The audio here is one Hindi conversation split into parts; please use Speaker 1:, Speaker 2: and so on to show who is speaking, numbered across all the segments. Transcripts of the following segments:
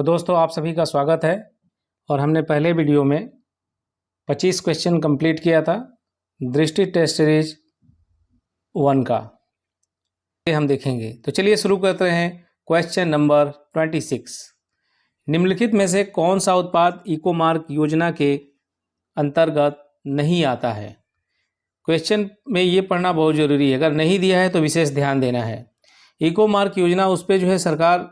Speaker 1: तो दोस्तों आप सभी का स्वागत है। और हमने पहले वीडियो में 25 क्वेश्चन कंप्लीट किया था दृष्टि टेस्ट सीरीज 1 का, ये हम देखेंगे। तो चलिए शुरू करते हैं। क्वेश्चन नंबर 26, निम्नलिखित में से कौन सा उत्पाद इको मार्क योजना के अंतर्गत नहीं आता है। क्वेश्चन में ये पढ़ना बहुत ज़रूरी है, अगर नहीं दिया है तो विशेष ध्यान देना है। इको मार्क योजना उस पर सरकार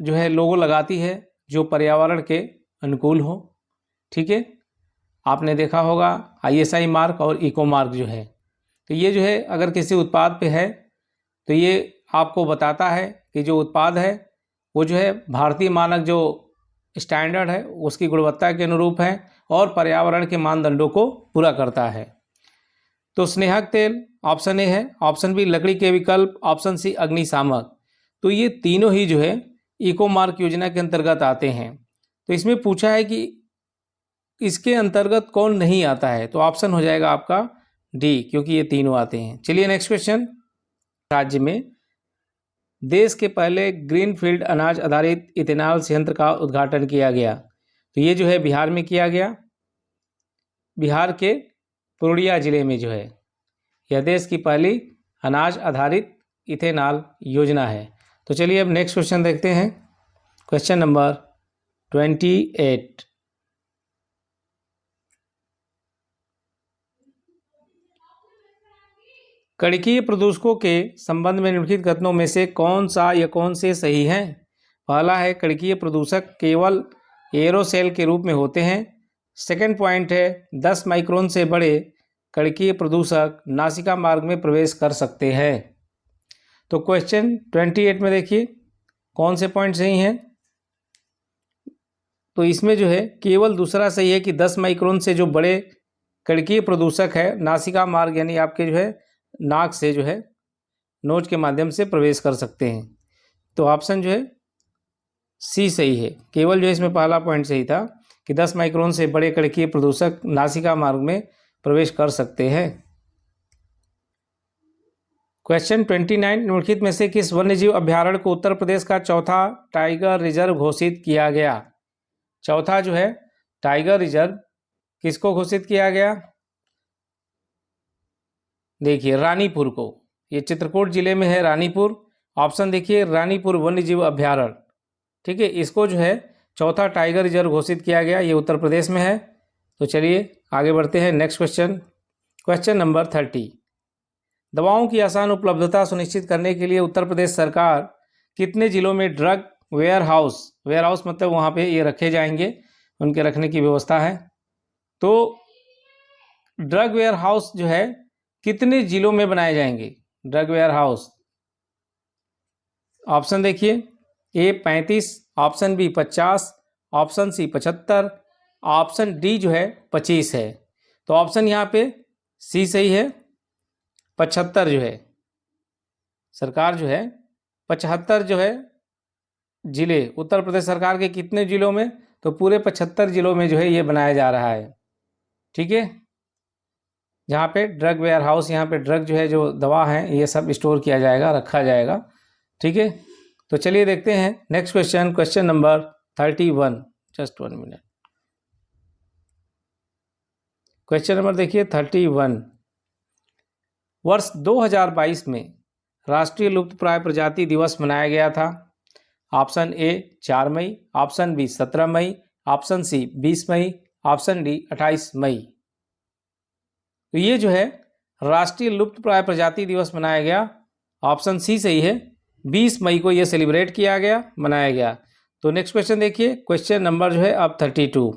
Speaker 1: लोगो लगाती है जो पर्यावरण के अनुकूल हो। ठीक है, आपने देखा होगा ISI मार्क और इको मार्क तो ये अगर किसी उत्पाद पे है तो ये आपको बताता है कि जो उत्पाद है वो भारतीय मानक जो स्टैंडर्ड है उसकी गुणवत्ता के अनुरूप है और पर्यावरण के मानदंडों को पूरा करता है। तो स्नेहक तेल ऑप्शन ए है, ऑप्शन बी लकड़ी के विकल्प, ऑप्शन सी अग्निशामक। तो ये तीनों ही इको मार्क योजना के अंतर्गत आते हैं। तो इसमें पूछा है कि इसके अंतर्गत कौन नहीं आता है, तो ऑप्शन हो जाएगा आपका डी, क्योंकि ये तीनों आते हैं। चलिए नेक्स्ट क्वेश्चन, राज्य में देश के पहले ग्रीनफील्ड अनाज आधारित इथेनॉल संयंत्र का उद्घाटन किया गया। तो ये बिहार में किया गया, बिहार के पूर्णिया जिले में यह देश की पहली अनाज आधारित इथेनॉल योजना है। तो चलिए अब नेक्स्ट क्वेश्चन देखते हैं। क्वेश्चन नंबर 28, कणिकीय प्रदूषकों के संबंध में निम्नलिखित कथनों में से कौन सा या कौन से सही हैं। पहला है कणिकीय प्रदूषक केवल एरोसेल के रूप में होते हैं। सेकंड पॉइंट है 10 माइक्रोन से बड़े कणिकीय प्रदूषक नासिका मार्ग में प्रवेश कर सकते हैं। तो क्वेश्चन 28 में देखिए कौन से पॉइंट सही हैं। तो इसमें केवल दूसरा सही है कि 10 माइक्रोन से जो बड़े कणिकीय प्रदूषक है नासिका मार्ग यानी आपके नाक से नोज के माध्यम से प्रवेश कर सकते हैं। तो ऑप्शन सी सही है। केवल इसमें पहला पॉइंट सही था कि 10 माइक्रोन से बड़े कणिकीय प्रदूषक नासिका मार्ग में प्रवेश कर सकते हैं। क्वेश्चन 29, निम्नलिखित में से किस वन्यजीव अभ्यारण्य को उत्तर प्रदेश का चौथा टाइगर रिजर्व घोषित किया गया। चौथा टाइगर रिजर्व किसको घोषित किया गया, देखिए रानीपुर को। ये चित्रकूट जिले में है रानीपुर। ऑप्शन देखिए रानीपुर वन्यजीव अभ्यारण्य। ठीक है, इसको चौथा टाइगर रिजर्व घोषित किया गया, ये उत्तर प्रदेश में है। तो चलिए आगे बढ़ते हैं। नेक्स्ट क्वेश्चन, क्वेश्चन नंबर 30, दवाओं की आसान उपलब्धता सुनिश्चित करने के लिए उत्तर प्रदेश सरकार कितने जिलों में ड्रग वेयर हाउस मतलब वहाँ पे ये रखे जाएंगे, उनके रखने की व्यवस्था है। तो ड्रग वेयर हाउस कितने जिलों में बनाए जाएंगे ड्रग वेयर हाउस। ऑप्शन देखिए A 35, option B 50, option C 75, option D 25 है। तो ऑप्शन यहाँ पे सी सही है। 75 सरकार 75 जिले उत्तर प्रदेश सरकार के कितने जिलों में, तो पूरे 75 जिलों में ये बनाया जा रहा है। ठीक है, जहाँ पे ड्रग वेयर हाउस, यहाँ पे ड्रग जो दवा है ये सब स्टोर किया जाएगा, रखा जाएगा। ठीक है, तो चलिए देखते हैं next question, question number 31। Just 1 minute. Question number देखिए 31, वर्ष 2022 में राष्ट्रीय लुप्तप्राय प्रजाति दिवस मनाया गया था। ऑप्शन ए 4 मई, ऑप्शन बी 17 मई, ऑप्शन सी 20 मई, ऑप्शन डी 28 मई। तो ये राष्ट्रीय लुप्तप्राय प्रजाति दिवस मनाया गया, ऑप्शन सी सही है। 20 मई को ये सेलिब्रेट किया गया, मनाया गया। तो नेक्स्ट क्वेश्चन देखिए, क्वेश्चन नंबर अब 32।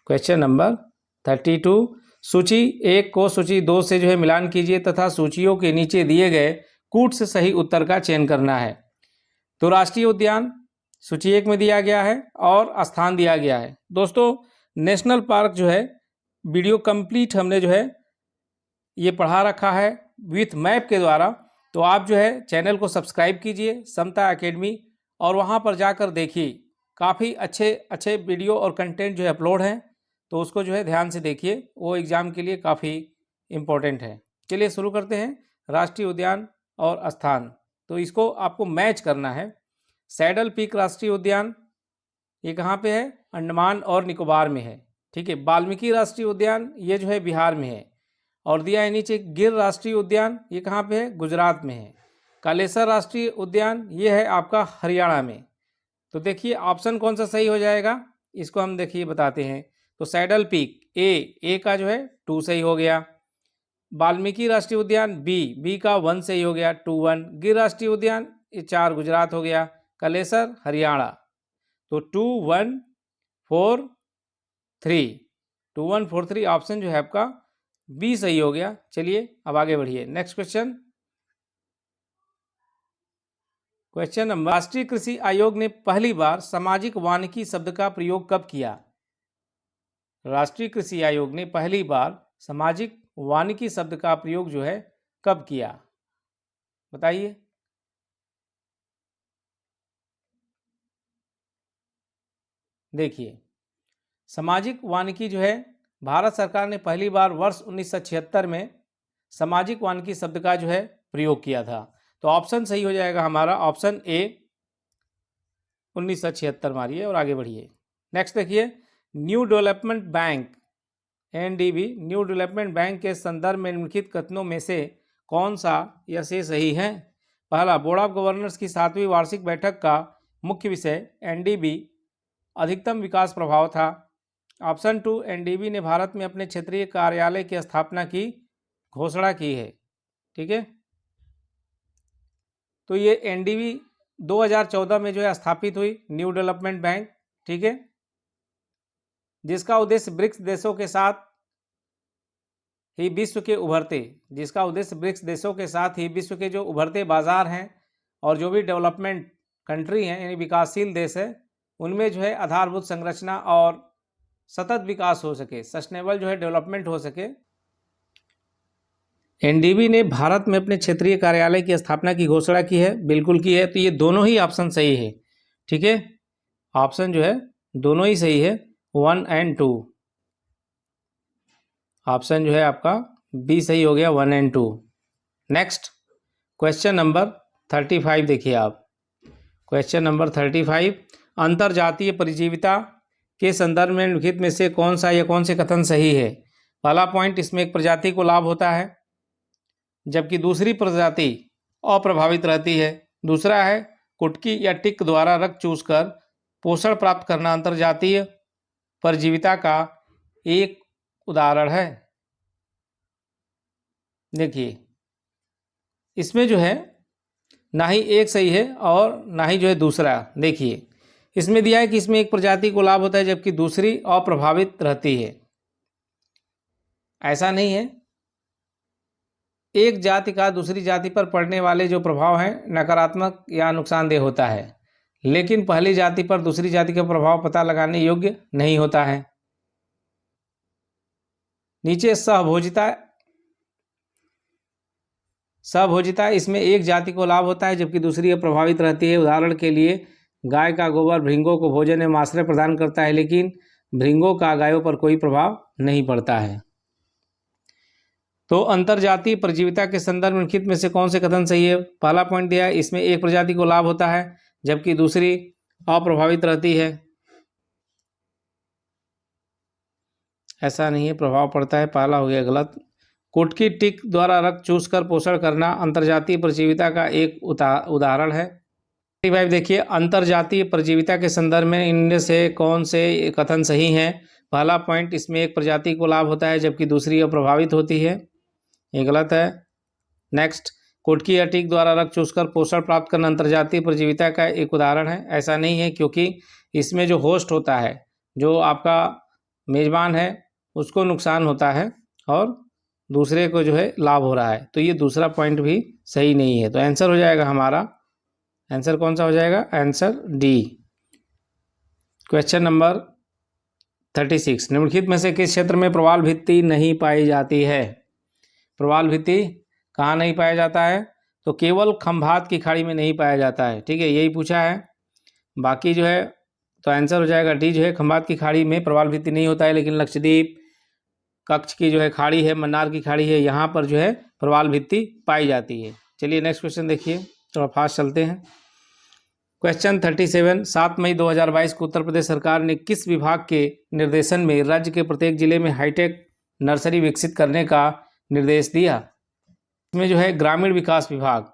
Speaker 1: क्वेश्चन नंबर 32, सूची 1 को सूची 2 से मिलान कीजिए तथा सूचियों के नीचे दिए गए कूट से सही उत्तर का चयन करना है। तो राष्ट्रीय उद्यान सूची 1 में दिया गया है और स्थान दिया गया है। दोस्तों नेशनल पार्क वीडियो कंप्लीट हमने ये पढ़ा रखा है विथ मैप के द्वारा। तो आप चैनल को सब्सक्राइब कीजिए समता एकेडमी, और वहाँ पर जाकर देखिए, काफ़ी अच्छे वीडियो और कंटेंट अपलोड हैं। तो उसको ध्यान से देखिए, वो एग्ज़ाम के लिए काफ़ी इम्पोर्टेंट है। चलिए शुरू करते हैं। राष्ट्रीय उद्यान और स्थान, तो इसको आपको मैच करना है। सैडल पीक राष्ट्रीय उद्यान ये कहाँ पे है? अंडमान और निकोबार में है। ठीक है। वाल्मीकि राष्ट्रीय उद्यान ये जो है बिहार में है। और दिया है नीचे गिर राष्ट्रीय उद्यान ये कहाँ पे है? गुजरात में है। कालेसर राष्ट्रीय उद्यान ये है आपका हरियाणा में। तो देखिए ऑप्शन कौन सा सही हो जाएगा, इसको हम देखिए बताते हैं। तो सैडल पीक ए का जो है 2 सही हो गया। वाल्मीकि राष्ट्रीय उद्यान बी का 1 सही हो गया, 2-1। गिर राष्ट्रीय उद्यान ये 4 गुजरात हो गया। कालेसर हरियाणा। तो 2-1-4-3 2-1-4-3 ऑप्शन जो है आपका बी सही हो गया। चलिए अब आगे बढ़िए। Next question. क्वेश्चन नंबर, राष्ट्रीय कृषि आयोग ने पहली बार सामाजिक वानिकी शब्द का प्रयोग कब किया? राष्ट्रीय कृषि आयोग ने पहली बार सामाजिक वानिकी शब्द का प्रयोग जो है कब किया? बताइए। देखिए सामाजिक वानिकी जो है भारत सरकार ने पहली बार वर्ष 1976 में सामाजिक वानिकी शब्द का जो है प्रयोग किया था। तो ऑप्शन सही हो जाएगा हमारा ऑप्शन ए 1976 मारिए और आगे बढ़िए। नेक्स्ट देखिए, new development bank NDB new development bank के संदर्भ में निम्नलिखित कथनों में से कौन सा या से सही है? पहला, बोर्ड ऑफ गवर्नर्स की 7वीं वार्षिक बैठक का मुख्य विषय एनडीबी अधिकतम विकास प्रभाव था। ऑप्शन 2, एनडीबी ने भारत में अपने क्षेत्रीय कार्यालय की स्थापना की घोषणा की है। ठीक है। तो ये एनडीबी 2014 में जो है स्थापित हुई, न्यू डेवलपमेंट बैंक। ठीक है। जिसका उद्देश्य ब्रिक्स देशों के साथ ही विश्व के उभरते जिसका उद्देश्य ब्रिक्स देशों के साथ ही विश्व के जो उभरते बाजार हैं और जो भी डेवलपमेंट कंट्री हैं यानी विकासशील देश है उनमें जो है आधारभूत संरचना और सतत विकास हो सके, सस्टेनेबल जो है डेवलपमेंट हो सके। एनडीबी ने भारत में अपने क्षेत्रीय कार्यालय की स्थापना की घोषणा की है, बिल्कुल की है। तो ये दोनों ही ऑप्शन सही है। ठीक है। ऑप्शन जो है दोनों ही सही है, 1 और 2। ऑप्शन जो है आपका बी सही हो गया, 1 और 2। नेक्स्ट क्वेश्चन नंबर 35 देखिए आप। क्वेश्चन नंबर 35, अंतरजातीय परजीविता के संदर्भ में निम्नलिखित में से कौन सा या कौन से कथन सही है? पहला पॉइंट, इसमें एक प्रजाति को लाभ होता है जबकि दूसरी प्रजाति अप्रभावित रहती है। दूसरा है, कुटकी या टिक द्वारा रक्त चूसकर पोषण प्राप्त करना अंतरजातीय परजीविता का एक उदाहरण है। देखिए इसमें जो है ना ही एक सही है और ना ही जो है दूसरा। देखिए इसमें दिया है कि इसमें एक प्रजाति को लाभ होता है जबकि दूसरी अप्रभावित रहती है। ऐसा नहीं है। एक जाति का दूसरी जाति पर पड़ने वाले जो प्रभाव हैं नकारात्मक या नुकसानदेह होता है, लेकिन पहली जाति पर दूसरी जाति का प्रभाव पता लगाने योग्य नहीं होता है। नीचे सहभोजिता, इसमें एक जाति को लाभ होता है जबकि दूसरी प्रभावित रहती है। उदाहरण के लिए गाय का गोबर भृंगों को भोजन एवं आश्रय प्रदान करता है, लेकिन भृंगों का गायों पर कोई प्रभाव नहीं पड़ता है। तो अंतरजातीय परजीविता के संदर्भ में निम्नलिखित में से कौन से कथन सही है? पहला पॉइंट दिया है, इसमें एक प्रजाति को लाभ होता है जबकि दूसरी अप्रभावित रहती है। ऐसा नहीं है, प्रभाव पड़ता है। पहला हो गया गलत। कुटकी टिक द्वारा रक्त चूसकर पोषण करना अंतरजातीय परजीविता का एक उदाहरण है। भाई देखिए, अंतरजातीय परजीविता के संदर्भ में इनमें से कौन से कथन सही हैं? पहला पॉइंट, इसमें एक प्रजाति को लाभ होता है जबकि दूसरी अप्रभावित होती है, ये गलत है। नेक्स्ट, कुटकी या टिक द्वारा रक्त चूसकर पोषण प्राप्त करना अंतरजातीय परजीविता का एक उदाहरण है। ऐसा नहीं है, क्योंकि इसमें जो होस्ट होता है, जो आपका मेजबान है, उसको नुकसान होता है और दूसरे को जो है लाभ हो रहा है। तो ये दूसरा पॉइंट भी सही नहीं है। तो आंसर हो जाएगा हमारा, आंसर कौन सा हो जाएगा? Answer D. क्वेश्चन नंबर 36, निम्नलिखित में से किस क्षेत्र में प्रवाल भित्ति नहीं पाई जाती है? प्रवाल भित्ति कहाँ नहीं पाया जाता है? तो केवल खंभात की खाड़ी में नहीं पाया जाता है। ठीक है, यही पूछा है। बाकी जो है तो आंसर हो जाएगा डी, जो है खंभात की खाड़ी में प्रवाल भित्ति नहीं होता है, लेकिन लक्षद्वीप, कच्छ की जो है खाड़ी है, मन्नार की खाड़ी है, यहाँ पर जो है प्रवाल भित्ति पाई जाती है। चलिए नेक्स्ट क्वेश्चन देखिए, थोड़ा फास्ट चलते हैं। क्वेश्चन 37, 7 मई 2022 को उत्तर प्रदेश सरकार ने किस विभाग के निर्देशन में राज्य के प्रत्येक जिले में हाईटेक नर्सरी विकसित करने का निर्देश दिया? इसमें जो है ग्रामीण विकास विभाग।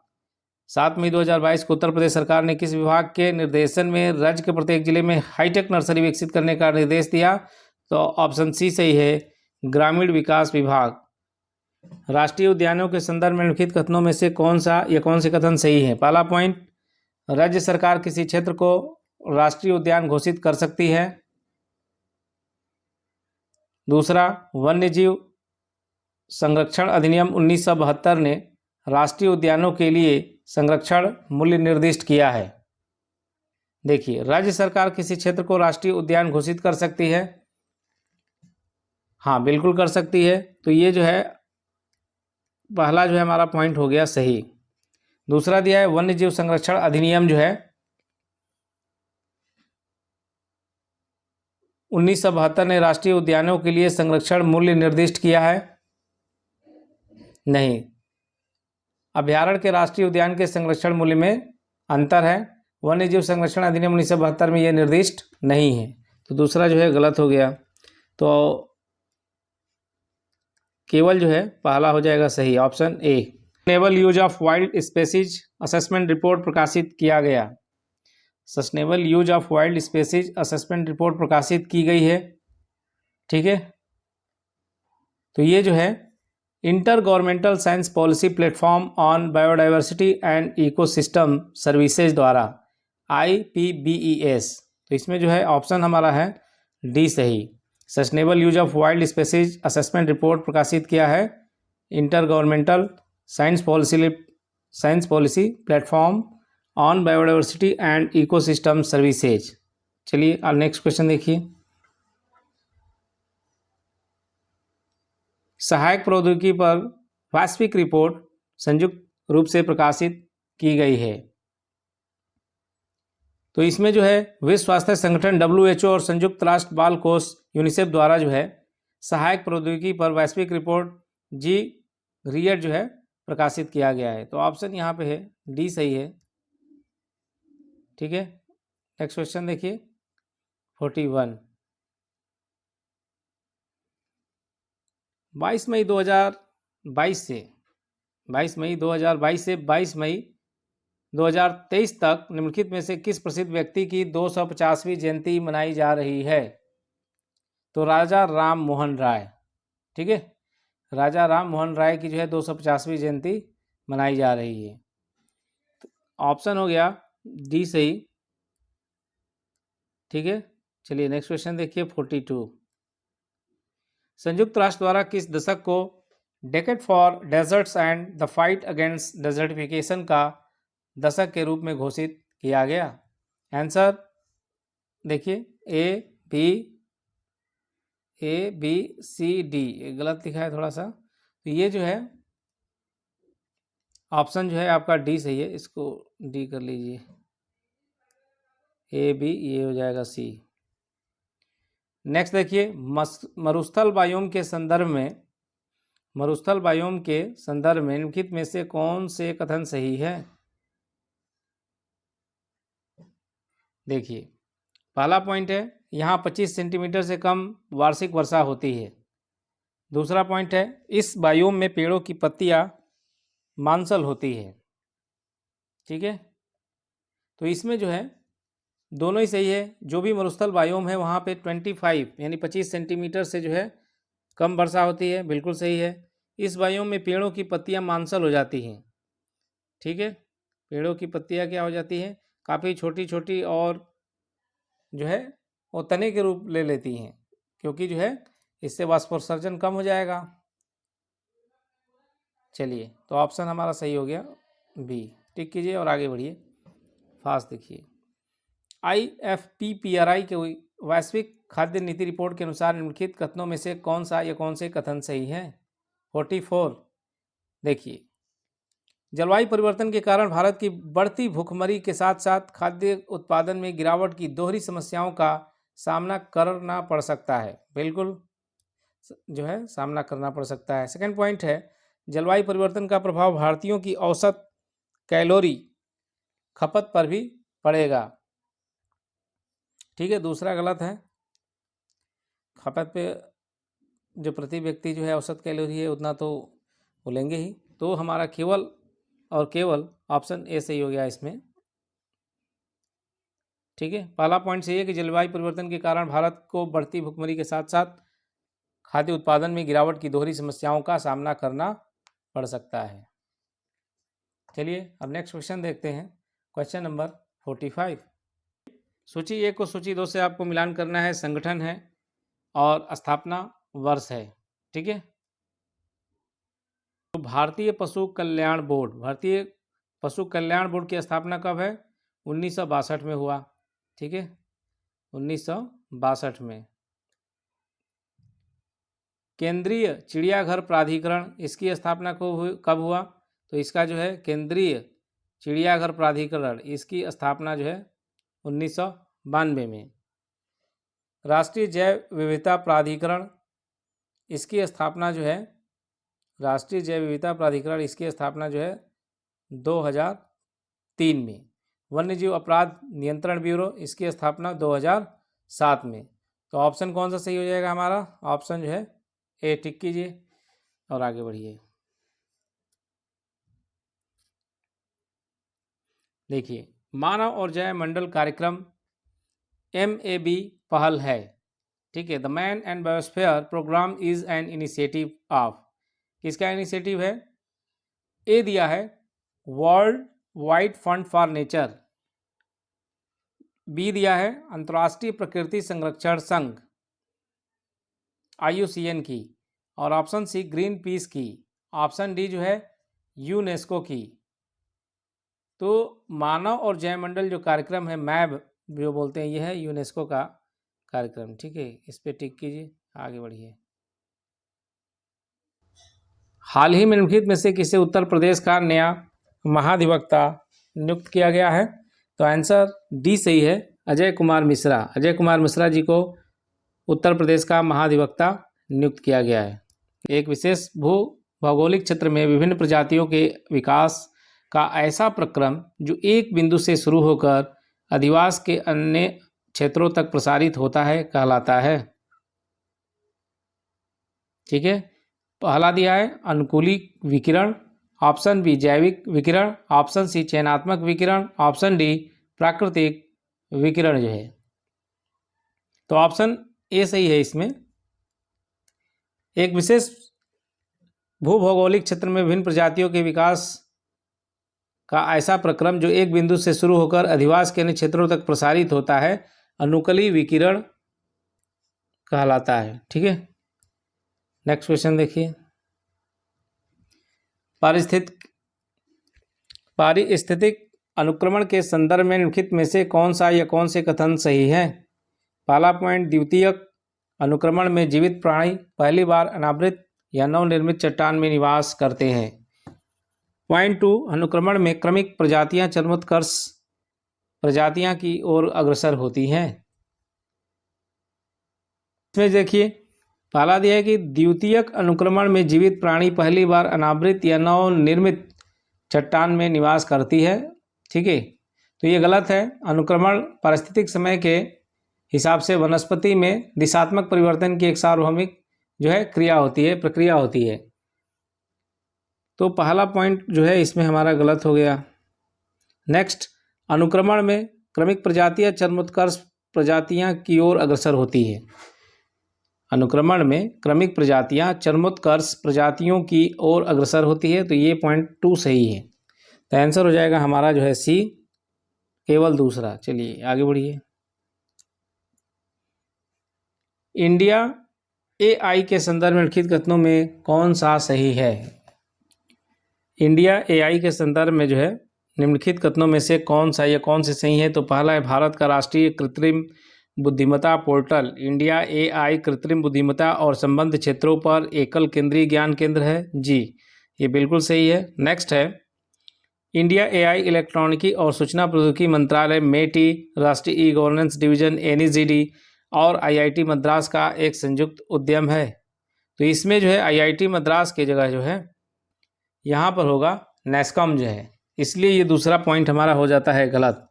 Speaker 1: 7 मई 2022 को उत्तर प्रदेश सरकार ने किस विभाग के निर्देशन में राज्य के प्रत्येक जिले में हाईटेक नर्सरी विकसित करने का निर्देश दिया? तो ऑप्शन सी सही है, ग्रामीण विकास विभाग। राष्ट्रीय उद्यानों के संदर्भ में निम्नलिखित कथनों में से कौन से कथन सही है? पहला पॉइंट, राज्य सरकार किसी क्षेत्र को राष्ट्रीय उद्यान घोषित कर सकती है। दूसरा, वन्यजीव संरक्षण अधिनियम 1972 ने राष्ट्रीय उद्यानों के लिए संरक्षण मूल्य निर्दिष्ट किया है। देखिए, राज्य सरकार किसी क्षेत्र को राष्ट्रीय उद्यान घोषित कर सकती है। हाँ, बिल्कुल कर सकती है। तो ये जो है पहला जो है हमारा पॉइंट हो गया सही। दूसरा दिया है वन्यजीव संरक्षण अधिनियम जो है 1972 ने राष्ट्रीय उद्यानों के लिए संरक्षण मूल्य निर्दिष्ट किया है। नहीं, अभ्यारण्य के राष्ट्रीय उद्यान के संरक्षण मूल्य में अंतर है। वन्यजीव संरक्षण अधिनियम 1972 में यह निर्दिष्ट नहीं है। तो दूसरा जो है गलत हो गया। तो केवल जो है पहला हो जाएगा सही, option A. Sustainable use of wild species assessment report प्रकाशित किया गया। Sustainable use of wild species assessment report प्रकाशित की गई है। ठीक है, तो ये जो है inter governmental science policy platform on biodiversity and ecosystem services द्वारा IPBES। तो इसमें जो है ऑप्शन हमारा है डी सही। Sustainable use of wild species assessment report प्रकाशित किया है inter governmental science policy platform on biodiversity and ecosystem services. चलिए नेक्स्ट क्वेश्चन देखिए। सहायक प्रौद्योगिकी पर वैश्विक रिपोर्ट संयुक्त रूप से प्रकाशित की गई है। तो इसमें जो है विश्व स्वास्थ्य संगठन WHO और संयुक्त राष्ट्र बाल कोष यूनिसेफ द्वारा जो है सहायक प्रौद्योगिकी पर वैश्विक रिपोर्ट GREAT जो है प्रकाशित किया गया है। तो ऑप्शन यहाँ पे है डी सही है। ठीक है, नेक्स्ट क्वेश्चन देखिए 41। 22 मई 2022 से 22 मई 2023 तक निम्नलिखित में से किस प्रसिद्ध व्यक्ति की 250वीं जयंती मनाई जा रही है? तो राजा राम मोहन राय। ठीक है, राजा राम मोहन राय की जो है 250वीं जयंती मनाई जा रही है। ऑप्शन हो गया डी सही। ठीक है, चलिए नेक्स्ट क्वेश्चन देखिए 42। संयुक्त राष्ट्र द्वारा किस दशक को decade for deserts and the fight against desertification का दशक के रूप में घोषित किया गया? आंसर देखिए ए बी सी डी, गलत लिखा है थोड़ा सा। तो ये जो है ऑप्शन जो है आपका डी सही है, इसको डी कर लीजिए। ए बी ये हो जाएगा सी। नेक्स्ट देखिए मरुस्थल बायोम के संदर्भ में निम्नलिखित में से कौन से कथन सही है? देखिए, पहला पॉइंट है यहाँ 25 सेंटीमीटर से कम वार्षिक वर्षा होती है। दूसरा पॉइंट है इस बायोम में पेड़ों की पत्तियां मांसल होती है। ठीक है, तो इसमें जो है दोनों ही सही है। जो भी मरुस्थल बायोम है वहाँ पे 25 यानी 25 सेंटीमीटर से जो है कम वर्षा होती है, बिल्कुल सही है। इस बायोम में पेड़ों की पत्तियां मांसल हो जाती हैं। ठीक है, पेड़ों की पत्तियां क्या हो जाती हैं? काफ़ी छोटी छोटी और जो है वो तने के रूप ले लेती हैं, क्योंकि जो है इससे वाष्पोत्सर्जन कम हो जाएगा। चलिए, तो ऑप्शन हमारा सही हो गया बी। टिक कीजिए और आगे बढ़िए, फास्ट देखिए। IFPPRI के वैश्विक खाद्य नीति रिपोर्ट के अनुसार निम्नलिखित कथनों में से कौन से कथन सही हैं? 44 देखिए, जलवायु परिवर्तन के कारण भारत की बढ़ती भूखमरी के साथ साथ खाद्य उत्पादन में गिरावट की दोहरी समस्याओं का सामना करना पड़ सकता है। बिल्कुल जो है सामना करना पड़ सकता है। सेकंड पॉइंट है जलवायु परिवर्तन का प्रभाव भारतीयों की औसत कैलोरी खपत पर भी पड़ेगा। ठीक है, दूसरा गलत है। खपत पे जो प्रति व्यक्ति जो है औसत कैलोरी है उतना तो वो लेंगे ही। तो हमारा केवल और केवल ऑप्शन ए सही हो गया इसमें। ठीक है, पहला पॉइंट सही है कि जलवायु परिवर्तन के कारण भारत को बढ़ती भुखमरी के साथ साथ खाद्य उत्पादन में गिरावट की दोहरी समस्याओं का सामना करना पड़ सकता है। चलिए अब नेक्स्ट क्वेश्चन देखते हैं। Question number 45। सूची 1 को सूची 2 से आपको मिलान करना है। संगठन है और स्थापना वर्ष है। ठीक है, तो भारतीय पशु कल्याण बोर्ड की स्थापना कब है? 1962 में हुआ। ठीक है, 1962 में। केंद्रीय चिड़ियाघर प्राधिकरण, इसकी स्थापना कब हुआ? तो इसका जो है केंद्रीय चिड़ियाघर प्राधिकरण, इसकी स्थापना जो है 1992 में। राष्ट्रीय जैव विविधता प्राधिकरण, इसकी स्थापना जो है राष्ट्रीय जैव विविधता प्राधिकरण, इसकी स्थापना जो है 2003 में। वन्यजीव अपराध नियंत्रण ब्यूरो, इसकी स्थापना 2007 में। तो ऑप्शन कौन सा सही हो जाएगा हमारा? ऑप्शन जो है ए टिक कीजिए और आगे बढ़िए। देखिए, मानव और जैव मंडल कार्यक्रम MAB पहल है। ठीक है, the man and biosphere programme is an initiative of, किसका इनिशिएटिव है? ए दिया है World Wide Fund for Nature, B दिया है अंतर्राष्ट्रीय प्रकृति संरक्षण संघ IUCN की, और ऑप्शन सी ग्रीन पीस की, ऑप्शन डी जो है यूनेस्को की। तो मानव और जैवमंडल जो कार्यक्रम है, मैब जो बोलते हैं, यह है यूनेस्को का कार्यक्रम। ठीक है, इस पे टिक कीजिए, आगे बढ़िए। हाल ही में निम्नलिखित में से किसे उत्तर प्रदेश का नया महाधिवक्ता नियुक्त किया गया है? तो आंसर डी सही है, अजय कुमार मिश्रा। अजय कुमार मिश्रा जी को उत्तर प्रदेश का महाधिवक्ता नियुक्त किया गया है। एक विशेष भू भौगोलिक क्षेत्र में विभिन्न प्रजातियों के विकास का ऐसा प्रक्रम जो एक बिंदु से शुरू होकर अधिवास के अन्य क्षेत्रों तक प्रसारित होता है कहलाता है। ठीक है, पहला दिया है अनुकूलिक विकिरण, ऑप्शन बी जैविक विकिरण, ऑप्शन सी चयनात्मक विकिरण, ऑप्शन डी प्राकृतिक विकिरण जो है। तो ऑप्शन ए सही है इसमें। एक विशेष भूभौगोलिक क्षेत्र में विभिन्न प्रजातियों के विकास का ऐसा प्रक्रम जो एक बिंदु से शुरू होकर अधिवास के अन्य क्षेत्रों तक प्रसारित होता है अनुकूली विकिरण कहलाता है। ठीक है, नेक्स्ट क्वेश्चन देखिए। पारिस्थितिक अनुक्रमण के संदर्भ में निम्नलिखित में से कौन सा या कौन से कथन सही है? पहला पॉइंट, द्वितीयक अनुक्रमण में जीवित प्राणी पहली बार अनावृत या नवनिर्मित चट्टान में निवास करते हैं। पॉइंट 2, अनुक्रमण में क्रमिक प्रजातियां चरमोत्कर्ष प्रजातियां की ओर अग्रसर होती हैं। इसमें देखिए, पहला दिया है कि द्वितीयक अनुक्रमण में जीवित प्राणी पहली बार अनावृत या नवनिर्मित चट्टान में निवास करती है। ठीक है, तो ये गलत है। अनुक्रमण पारिस्थितिक समय के हिसाब से वनस्पति में दिशात्मक परिवर्तन की एक सार्वभौमिक जो है प्रक्रिया होती है। तो पहला पॉइंट जो है इसमें हमारा गलत हो गया। नेक्स्ट, अनुक्रमण में क्रमिक प्रजातियां चरमोत्कर्ष प्रजातियां की ओर अग्रसर होती है। अनुक्रमण में क्रमिक प्रजातियां चरमोत्कर्ष प्रजातियों की ओर अग्रसर होती है। तो ये पॉइंट 2 सही है। तो आंसर हो जाएगा हमारा जो है सी, केवल दूसरा। चलिए आगे बढ़िए। इंडिया AI के संदर्भ में लिखित कथनों में कौन सा सही है? इंडिया AI के संदर्भ में जो है निम्नलिखित कथनों में से कौन सा या कौन से सही है? तो पहला है भारत का राष्ट्रीय कृत्रिम बुद्धिमत्ता पोर्टल इंडिया AI कृत्रिम बुद्धिमत्ता और संबद्ध क्षेत्रों पर एकल केंद्रीय ज्ञान केंद्र है। जी, ये बिल्कुल सही है। नेक्स्ट है इंडिया AI इलेक्ट्रॉनिकी और सूचना प्रौद्योगिकी मंत्रालय METI, राष्ट्रीय गवर्नेंस डिवीजन NEGD और IIT मद्रास का एक संयुक्त उद्यम है। तो इसमें जो है IIT मद्रास की जगह जो है यहाँ पर होगा NASSCOM जो है, इसलिए ये दूसरा पॉइंट हमारा हो जाता है गलत।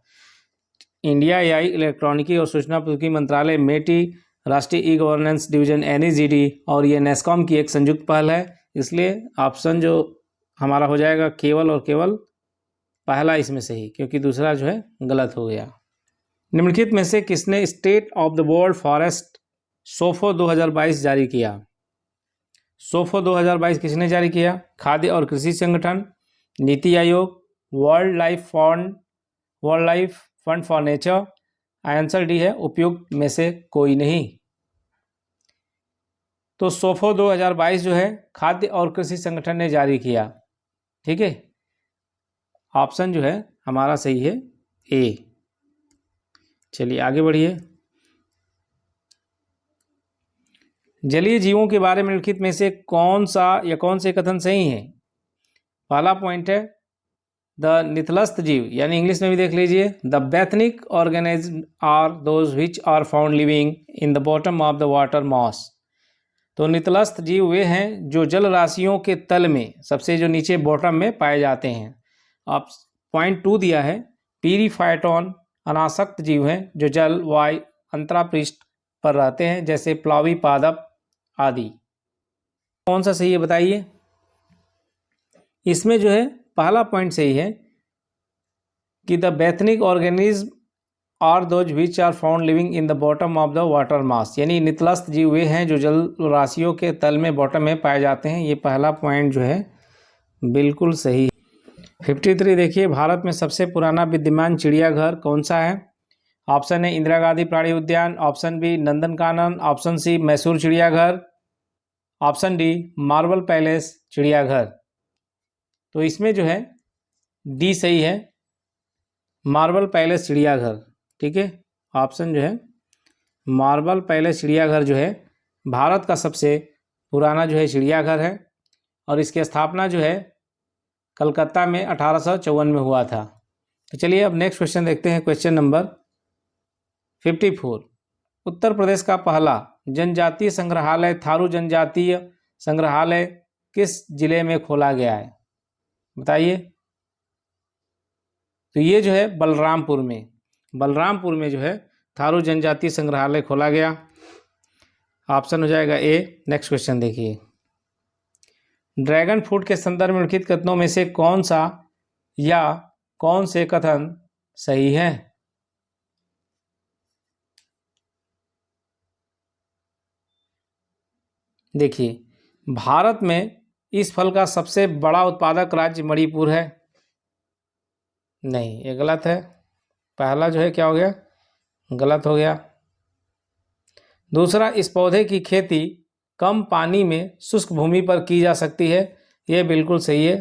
Speaker 1: इंडिया एआई इलेक्ट्रॉनिकी और सूचना प्रौद्योगिकी मंत्रालय मेटी, राष्ट्रीय ई गवर्नेंस डिवीजन एनईजीडी और ये नेस्कॉम की एक संयुक्त पहल है। इसलिए ऑप्शन जो हमारा हो जाएगा केवल और केवल पहला इसमें सही, क्योंकि दूसरा जो है गलत हो गया। निम्नलिखित में से किसने state of the world forest सोफो 2022 जारी किया? सोफो 2022 किसने जारी किया? खाद्य और कृषि संगठन, NITI Aayog, world life fund for nature. Answer D है उपयुक्त में से कोई नहीं। तो सोफो 2022 जो है खाद्य और कृषि संगठन ने जारी किया। ठीक है, ऑप्शन जो है हमारा सही है ए। चलिए आगे बढ़िए। जलीय जीवों के बारे में निम्नलिखित में से कौन सा या कौन से कथन सही हैं? पहला पॉइंट है द निथलस्थ जीव, यानी इंग्लिश में भी देख लीजिए, the benthic organism are those which are found living in the bottom of the water mass. तो नितलस्थ जीव वे हैं जो जल राशियों के तल में, सबसे जो नीचे बॉटम में पाए जाते हैं। आप पॉइंट 2 दिया है, पीरीफाइटोन अनासक्त जीव हैं जो जल वायु अंतरापृष्ठ पर रहते हैं, जैसे प्लावी पादप आदि। कौन सा सही है बताइए? इसमें जो है पहला पॉइंट सही है कि the benthic organism are those which are found living in the bottom of the water mass, यानी नितलस्थ जीव वे हैं जो जल राशियों के तल में बॉटम में पाए जाते हैं। ये पहला पॉइंट जो है बिल्कुल सही है। 53 देखिए, भारत में सबसे पुराना विद्यमान चिड़ियाघर कौन सा है? ऑप्शन है इंदिरा गांधी प्राणी उद्यान, option B Nandankanan, option C Mysore चिड़ियाघर, ऑप्शन डी मार्बल पैलेस चिड़ियाघर। तो इसमें जो है डी सही है, मार्बल पैलेस चिड़ियाघर। ठीक है, ऑप्शन जो है मार्बल पैलेस चिड़ियाघर जो है भारत का सबसे पुराना जो है चिड़ियाघर है, और इसकी स्थापना जो है कलकत्ता में 1854 में हुआ था। तो चलिए अब नेक्स्ट क्वेश्चन देखते हैं, क्वेश्चन नंबर 54। उत्तर प्रदेश का पहला जनजातीय संग्रहालय थारू जनजातीय संग्रहालय किस जिले में खोला गया है? बताइए। तो ये जो है बलरामपुर में जो है थारू जनजातीय संग्रहालय खोला गया। ऑप्शन हो जाएगा ए। नेक्स्ट क्वेश्चन देखिए, ड्रैगन फ्रूट के संदर्भ में निम्नलिखित कथनों में से कौन सा या कौन से कथन सही है? देखिए, भारत में इस फल का सबसे बड़ा उत्पादक राज्य मणिपुर है। नहीं, ये गलत है। पहला जो है क्या हो गया? गलत हो गया। दूसरा, इस पौधे की खेती कम पानी में शुष्क भूमि पर की जा सकती है। ये बिल्कुल सही है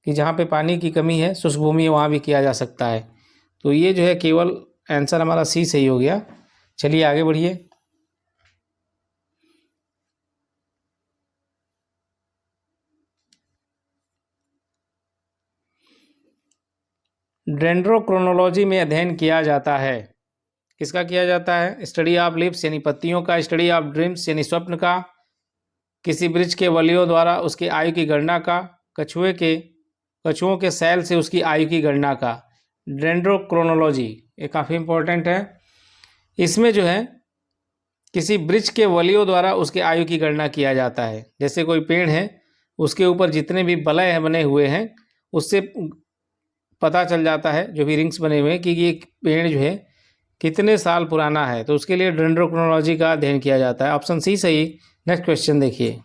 Speaker 1: कि जहाँ पे पानी की कमी है, शुष्क भूमि है, वहाँ भी किया जा सकता है। तो ये जो है केवल आंसर हमारा सी सही हो गया। चलिए आगे बढ़िए। डेंड्रोक्रोनोलॉजी में अध्ययन किया जाता है। किसका किया जाता है? स्टडी ऑफ लिव्स यानी पत्तियों का, स्टडी ऑफ ड्रीम्स यानी स्वप्न का, किसी वृक्ष के वलियों द्वारा उसकी आयु की गणना का, कछुओं के सेल से उसकी आयु की गणना का। डेंड्रोक्रोनोलॉजी ये काफ़ी इंपॉर्टेंट है। इसमें जो है किसी वृक्ष के वलियों द्वारा उसके आयु की गणना किया जाता है। जैसे कोई पेड़ है, उसके ऊपर जितने भी वलय बने हुए हैं उससे पता चल जाता है, जो भी रिंग्स बने हुए हैं, कि ये पेड़ जो है कितने साल पुराना है। तो उसके लिए डेंड्रोक्रोनोलॉजी का अध्ययन किया जाता है। ऑप्शन सी सही। नेक्स्ट क्वेश्चन देखिए,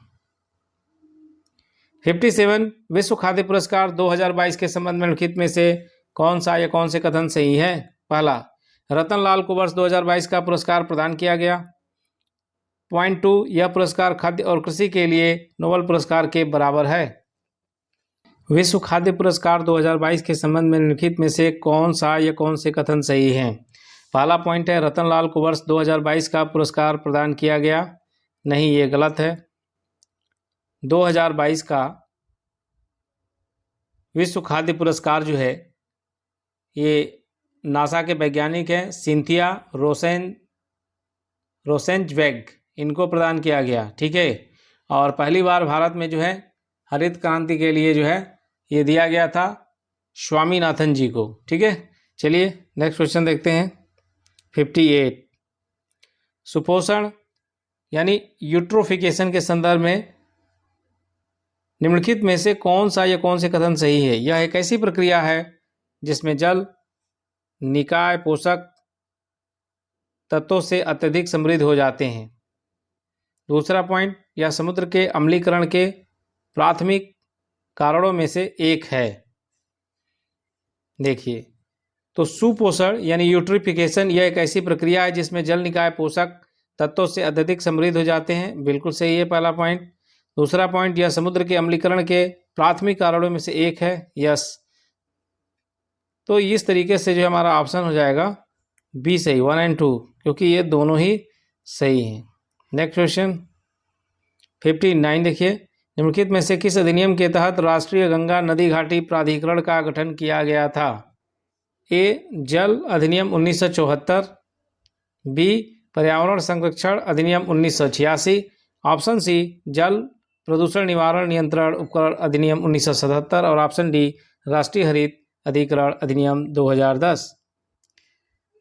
Speaker 1: 57 विश्व खाद्य पुरस्कार 2022 के संबंध में निम्नलिखित में से कौन सा या कौन से कथन सही है? पहला, रतन लाल को वर्ष 2022 का पुरस्कार प्रदान किया गया। पॉइंट 2, यह पुरस्कार खाद्य और कृषि के लिए नोबेल पुरस्कार के बराबर है। विश्व खाद्य पुरस्कार 2022 के संबंध में निम्नलिखित में से कौन सा या कौन से कथन सही हैं? पहला पॉइंट है रतन लाल को वर्ष 2022 का पुरस्कार प्रदान किया गया। नहीं, ये गलत है। 2022 का विश्व खाद्य पुरस्कार जो है ये नासा के वैज्ञानिक हैं सिंथिया रोसेंजवेग, इनको प्रदान किया गया। ठीक है, और पहली बार भारत में जो है हरित क्रांति के लिए जो है ये दिया गया था स्वामीनाथन जी को। ठीक है, चलिए नेक्स्ट क्वेश्चन देखते हैं 58। सुपोषण यानी यूट्रोफिकेशन के संदर्भ में निम्नलिखित में से कौन सा या कौन से कथन सही है? यह एक ऐसी प्रक्रिया है जिसमें जल निकाय पोषक तत्वों से अत्यधिक समृद्ध हो जाते हैं। दूसरा पॉइंट, यह समुद्र के अम्लीकरण के प्राथमिक कारणों में से एक है। देखिए, तो सुपोषण यानी यूट्रिफिकेशन यह एक ऐसी प्रक्रिया है जिसमें जल निकाय पोषक तत्वों से अत्यधिक समृद्ध हो जाते हैं। बिल्कुल सही है पहला पॉइंट। दूसरा पॉइंट, यह समुद्र के अम्लीकरण के प्राथमिक कारणों में से एक है। यस, तो इस तरीके से जो हमारा ऑप्शन हो जाएगा बी सही, 1 और 2, क्योंकि ये दोनों ही सही हैं। नेक्स्ट क्वेश्चन 59 देखिए, निम्नलिखित में से किस अधिनियम के तहत राष्ट्रीय गंगा नदी घाटी प्राधिकरण का गठन किया गया था? ए, जल अधिनियम 1974, बी, पर्यावरण संरक्षण अधिनियम 1986, ऑप्शन सी, जल प्रदूषण निवारण नियंत्रण उपकरण अधिनियम 1977 और ऑप्शन डी, राष्ट्रीय हरित अधिकरण अधिनियम 2010।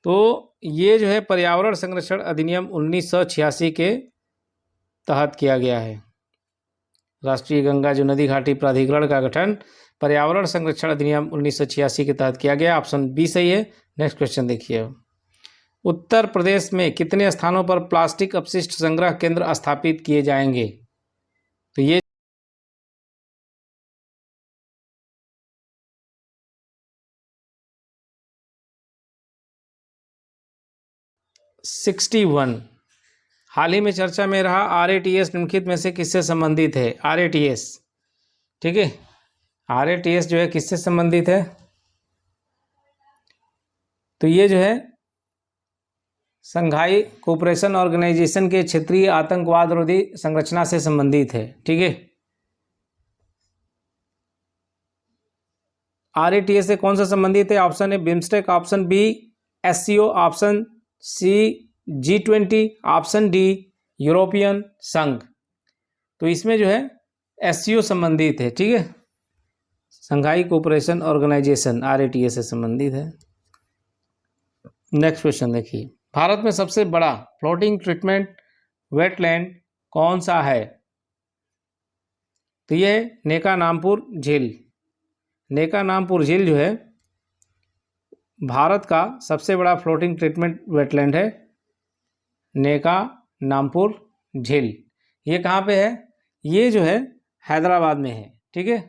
Speaker 1: तो ये जो है पर्यावरण संरक्षण अधिनियम 1986 के तहत किया गया है। राष्ट्रीय गंगा जो नदी घाटी प्राधिकरण का गठन पर्यावरण संरक्षण अधिनियम 1986 के तहत किया गया। ऑप्शन बी सही है। नेक्स्ट क्वेश्चन देखिए, उत्तर प्रदेश में कितने स्थानों पर प्लास्टिक अपशिष्ट संग्रह केंद्र स्थापित किए जाएंगे? तो ये 61। हाल ही में चर्चा में रहा RATS निम्नलिखित में से किससे संबंधित है? RATS, ठीक है, RATS जो है किससे संबंधित है? तो ये जो है संघाई कोऑपरेशन ऑर्गेनाइजेशन के क्षेत्रीय आतंकवाद विरोधी संरचना से संबंधित है। ठीक है, RATS से कौन सा संबंधित है? Option A BIMSTEC, option B SCO, option C G20, option D European संघ। तो इसमें जो है SCO संबंधित है। ठीक है, संघाई कोऑपरेशन ऑर्गेनाइजेशन RATS से संबंधित है। नेक्स्ट क्वेश्चन देखिए, भारत में सबसे बड़ा फ्लोटिंग ट्रीटमेंट वेटलैंड कौन सा है? तो ये नेका नामपुर झील। नेका नामपुर झील जो है भारत का सबसे बड़ा फ्लोटिंग ट्रीटमेंट वेटलैंड है, नेका नामपुर झील। ये कहाँ पे है? ये जो है हैदराबाद में है। ठीक है,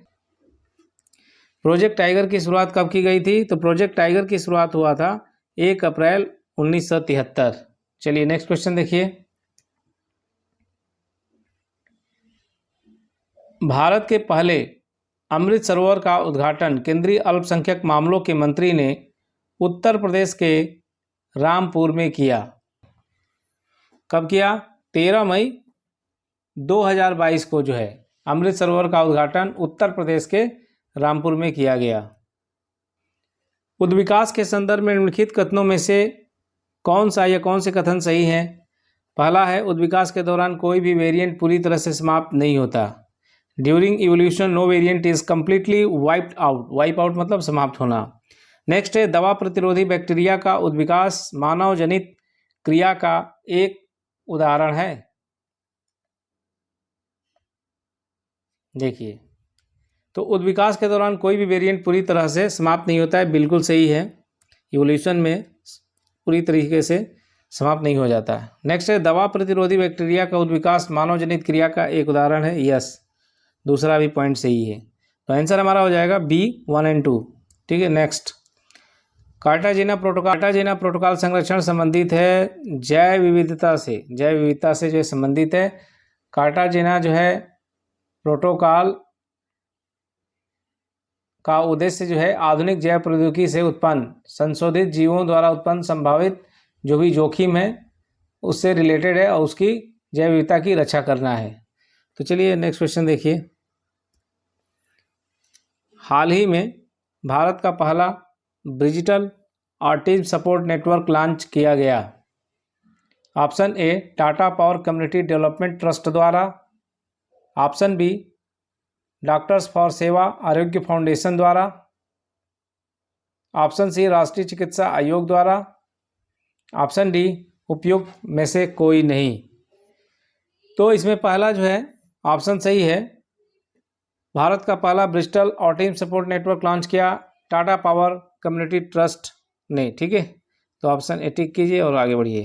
Speaker 1: प्रोजेक्ट टाइगर की शुरुआत कब की गई थी? तो प्रोजेक्ट टाइगर की शुरुआत हुआ था 1 अप्रैल 1973। चलिए नेक्स्ट क्वेश्चन देखिए, भारत के पहले अमृत सरोवर का उद्घाटन केंद्रीय अल्पसंख्यक मामलों के मंत्री ने उत्तर प्रदेश के रामपुर में किया। कब किया? 13 मई 2022 को जो है अमृत सरोवर का उद्घाटन उत्तर प्रदेश के रामपुर में किया गया। उद्विकास के संदर्भ में निम्नलिखित कथनों में से कौन सा या कौन से कथन सही है? पहला है, उद्विकास के दौरान कोई भी वेरिएंट पूरी तरह से समाप्त नहीं होता। During evolution no variant is completely wiped out. Wipe out मतलब समाप्त होना। नेक्स्ट है, दवा प्रतिरोधी बैक्टीरिया का उद्विकास मानव जनित क्रिया का एक उदाहरण है। देखिए, तो उद्विकास के दौरान कोई भी वेरिएंट पूरी तरह से समाप्त नहीं होता है। बिल्कुल सही है, इवोल्यूशन में पूरी तरीके से समाप्त नहीं हो जाता है। नेक्स्ट है, दवा प्रतिरोधी बैक्टीरिया का उद्विकास मानव जनित क्रिया का एक उदाहरण है। यस, दूसरा भी पॉइंट सही है। तो आंसर हमारा हो जाएगा बी, 1 और 2। ठीक है, नेक्स्ट, कार्टाजेना प्रोटोकॉल संरक्षण संबंधित है जैव विविधता से। जैव विविधता से जो है संबंधित है। कार्टाजेना जो है प्रोटोकॉल का उद्देश्य जो है आधुनिक जैव प्रौद्योगिकी से उत्पन्न संशोधित जीवों द्वारा उत्पन्न संभावित जो भी जोखिम है उससे रिलेटेड है और उसकी जैव विविधता की रक्षा करना है। तो चलिए नेक्स्ट क्वेश्चन देखिए, हाल ही में भारत का पहला digital autism support network launch किया गया। Option A, Tata power community development trust द्वारा। ऑप्शन बी, डॉक्टर्स फॉर सेवा आरोग्य फाउंडेशन द्वारा। ऑप्शन सी राष्ट्रीय चिकित्सा आयोग द्वारा, ऑप्शन डी उपयुक्त में से कोई नहीं। तो इसमें पहला जो है ऑप्शन सही है, भारत का पहला Bristol autism support network launch किया टाटा पावर कम्युनिटी ट्रस्ट ने। ठीक है, तो ऑप्शन ए टिक कीजिए और आगे बढ़िए।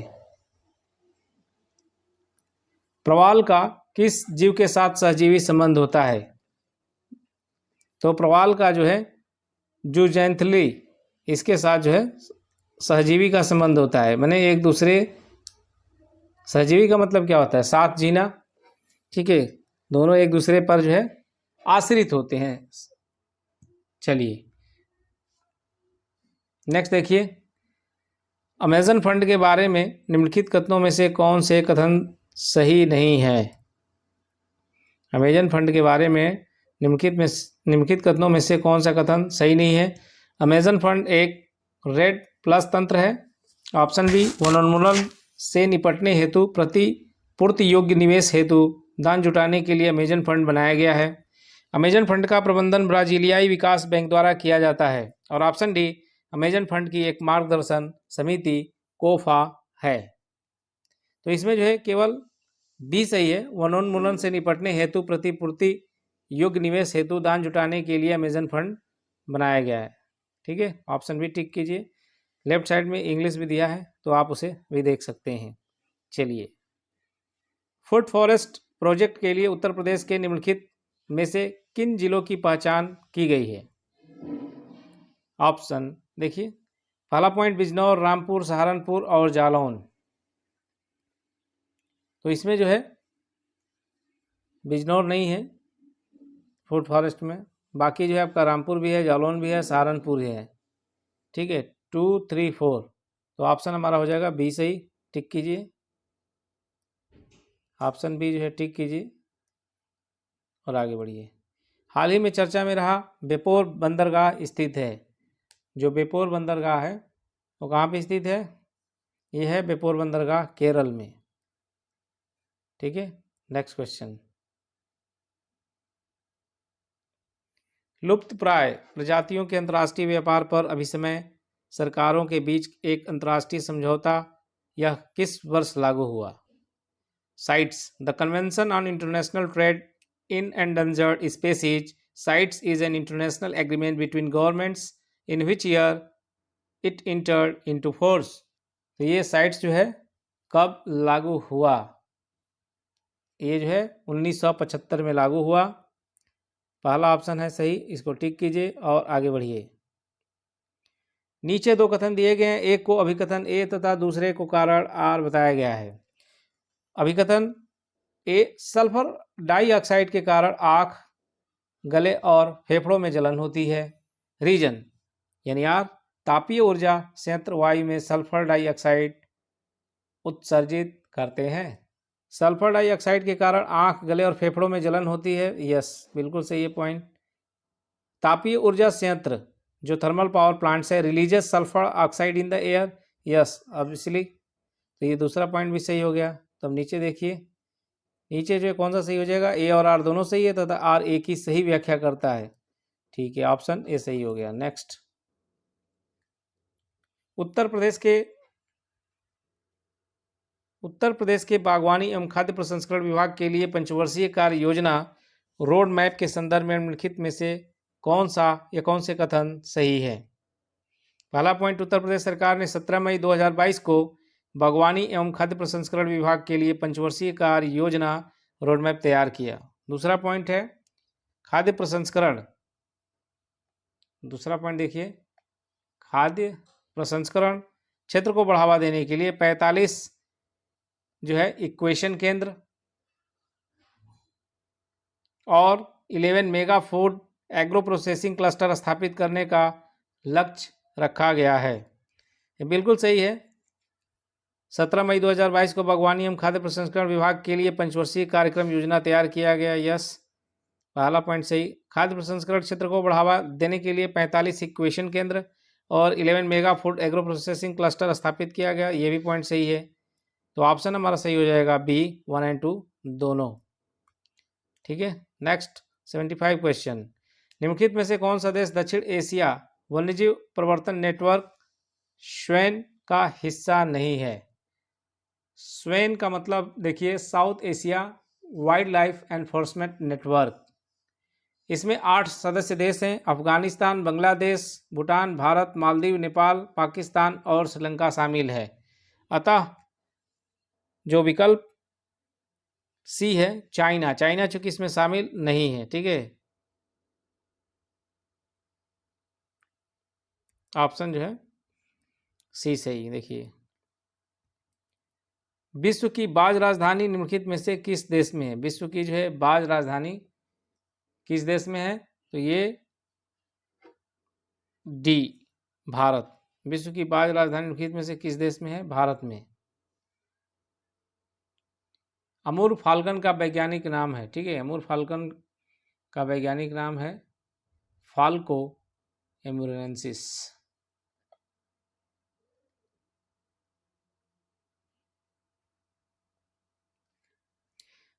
Speaker 1: प्रवाल का किस जीव के साथ सहजीवी संबंध होता है? तो प्रवाल का जो है जूजेंथली, इसके साथ जो है सहजीवी का संबंध होता है, माने एक दूसरे, सहजीवी का मतलब क्या होता है? साथ जीना। ठीक है, दोनों एक दूसरे पर जो है आश्रित होते हैं। चलिए नेक्स्ट देखिए, अमेजन फंड के बारे में निम्नलिखित कथनों में से कौन से कथन सही नहीं है? अमेजन फंड के बारे में निम्नलिखित कथनों में से कौन सा कथन सही नहीं है? अमेजन फंड एक रेड प्लस तंत्र है। ऑप्शन बी वनोन्मूलन से निपटने हेतु प्रतिपूर्ति योग्य निवेश हेतु दान जुटाने के लिए अमेजन फंड बनाया गया है। अमेजन फंड का प्रबंधन ब्राजीलियाई विकास बैंक द्वारा किया जाता है। और ऑप्शन डी अमेजन फंड की एक मार्गदर्शन समिति कोफा है। तो इसमें जो है केवल बी सही है, वनोन्मूलन से निपटने हेतु प्रतिपूर्ति योग्य निवेश हेतु दान जुटाने के लिए अमेजन फंड बनाया गया है। ठीक है, ऑप्शन बी टिक कीजिए। लेफ्ट साइड में इंग्लिश भी दिया है तो आप उसे भी देख सकते हैं। चलिए, फुट फॉरेस्ट प्रोजेक्ट के लिए उत्तर प्रदेश के निम्नलिखित में से किन जिलों की पहचान की गई है? ऑप्शन देखिए, पहला पॉइंट बिजनौर, रामपुर, सहारनपुर और जालौन। तो इसमें जो है बिजनौर नहीं है फूड फॉरेस्ट में, बाकी जो है आपका रामपुर भी है, जालौन भी है, सहारनपुर भी है। ठीक है, 2, 3, 4, तो ऑप्शन हमारा हो जाएगा बी सही, टिक कीजिए। ऑप्शन बी जो है टिक कीजिए और आगे बढ़िए। हाल ही में चर्चा में रहा बेपोर बंदरगाह स्थित है। जो बेपोर बंदरगाह है वो कहाँ पे स्थित है? ये है बेपोर बंदरगाह केरल में। ठीक है, नेक्स्ट क्वेश्चन, लुप्त प्राय प्रजातियों के अंतर्राष्ट्रीय व्यापार पर अभी समय सरकारों के बीच एक अंतर्राष्ट्रीय समझौता यह किस वर्ष लागू हुआ? Sites, the convention on international trade in endangered species sites is an international agreement between governments in which year it entered into force. तो ये साइट्स जो है कब लागू हुआ? ये जो है 1975 में लागू हुआ। पहला ऑप्शन है सही, इसको टिक कीजिए और आगे बढ़िए। नीचे दो कथन दिए गए हैं, एक को अभिकथन ए तथा दूसरे को कारण आर बताया गया है। अभिकथन ए, सल्फर डाइऑक्साइड के कारण आँख, गले और फेफड़ों में जलन होती है। रीजन यानी आर, तापीय ऊर्जा संयंत्र वायु में सल्फर डाइऑक्साइड उत्सर्जित करते हैं। सल्फर डाइऑक्साइड के कारण आँख, गले और फेफड़ों में जलन होती है। यस, बिल्कुल सही है पॉइंट। तापीय ऊर्जा संयंत्र जो थर्मल पावर प्लांट्स है releases sulphur oxide in the air. Yes, obviously, तो ये दूसरा पॉइंट भी सही हो गया। तो अब नीचे देखिए, नीचे जो है कौन सा सही हो जाएगा? ए और आर दोनों सही है तथा आर ए की सही व्याख्या करता है। ठीक है, ऑप्शन ए सही हो गया। नेक्स्ट, उत्तर प्रदेश के बागवानी एवं खाद्य प्रसंस्करण विभाग के लिए पंचवर्षीय कार्य योजना रोड मैप के संदर्भ में निम्नलिखित में से कौन से कथन सही है? पहला पॉइंट, उत्तर प्रदेश सरकार ने 17 मई 2022 को बागवानी एवं खाद्य प्रसंस्करण विभाग के लिए पंचवर्षीय कार्य योजना रोड मैप तैयार किया। दूसरा पॉइंट है खाद्य प्रसंस्करण। दूसरा पॉइंट देखिए, खाद्य प्रसंस्करण क्षेत्र को बढ़ावा देने के लिए 45 जो है इक्वेशन केंद्र और 11 mega food agro processing cluster स्थापित करने का लक्ष्य रखा गया है। ये बिल्कुल सही है। 17 मई 2022 को बागवानी एवं खाद्य प्रसंस्करण विभाग के लिए पंचवर्षीय कार्यक्रम योजना तैयार किया गया। यस, पहला पॉइंट सही। खाद्य प्रसंस्करण क्षेत्र को बढ़ावा देने के लिए 45 इक्वेशन केंद्र और 11 mega food agro processing cluster स्थापित किया गया, ये भी पॉइंट सही है। तो ऑप्शन हमारा सही हो जाएगा बी, 1 और 2 दोनों। ठीक है, नेक्स्ट 75 क्वेश्चन, निम्नलिखित में से कौन सा देश दक्षिण एशिया वन्यजीव प्रवर्तन नेटवर्क स्वेन का हिस्सा नहीं है। स्वेन का मतलब देखिए south Asia wild life enforcement network. इसमें 8 सदस्य देश हैं, अफगानिस्तान, बांग्लादेश, भूटान, भारत, मालदीव, नेपाल, पाकिस्तान और श्रीलंका शामिल है। अतः जो विकल्प सी है चाइना, चाइना चूंकि इसमें शामिल नहीं है। ठीक है, ऑप्शन जो है सी सही। देखिए, विश्व की बाज राजधानी निम्नलिखित में से किस देश में है? विश्व की जो है बाज राजधानी किस देश में है? तो ये डी, भारत। विश्व की बाज राजधानी निम्नलिखित में से किस देश में है? भारत में। अमूर फाल्कन का वैज्ञानिक नाम है। ठीक है, अमूर फाल्कन का वैज्ञानिक नाम है फाल्को एमुरेंसिस।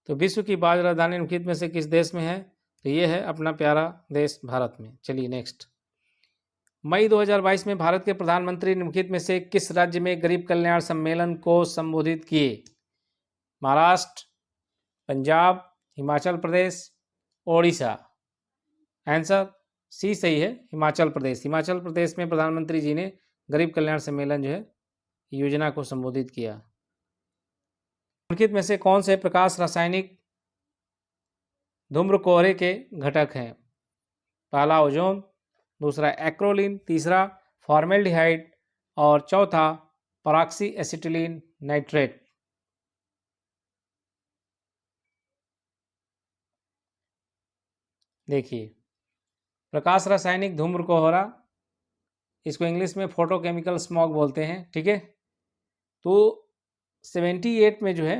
Speaker 1: तो विश्व की बाज राजधानी निम्नलिखित में से किस देश में है? तो ये है अपना प्यारा देश भारत में। चलिए नेक्स्ट। मई 2022 में भारत के प्रधानमंत्री निम्नलिखित में से किस राज्य में गरीब कल्याण सम्मेलन को संबोधित किए? महाराष्ट्र, पंजाब, हिमाचल प्रदेश, ओडिशा। आंसर सी सही है, हिमाचल प्रदेश। हिमाचल प्रदेश में प्रधानमंत्री जी ने गरीब कल्याण सम्मेलन जो है योजना को संबोधित किया। निम्नलिखित में से कौन से प्रकाश रासायनिक धूम्र कोहरे के घटक हैं? पहला ओजोन, दूसरा एक्रोलीन, तीसरा फॉर्मेल्डिहाइड और चौथा परॉक्सी एसिटिलीन नाइट्रेट। देखिए, प्रकाश रासायनिक धूम्र कोहरा, इसको इंग्लिश में फोटोकेमिकल स्मॉग बोलते हैं। ठीक है, तो 78 में जो है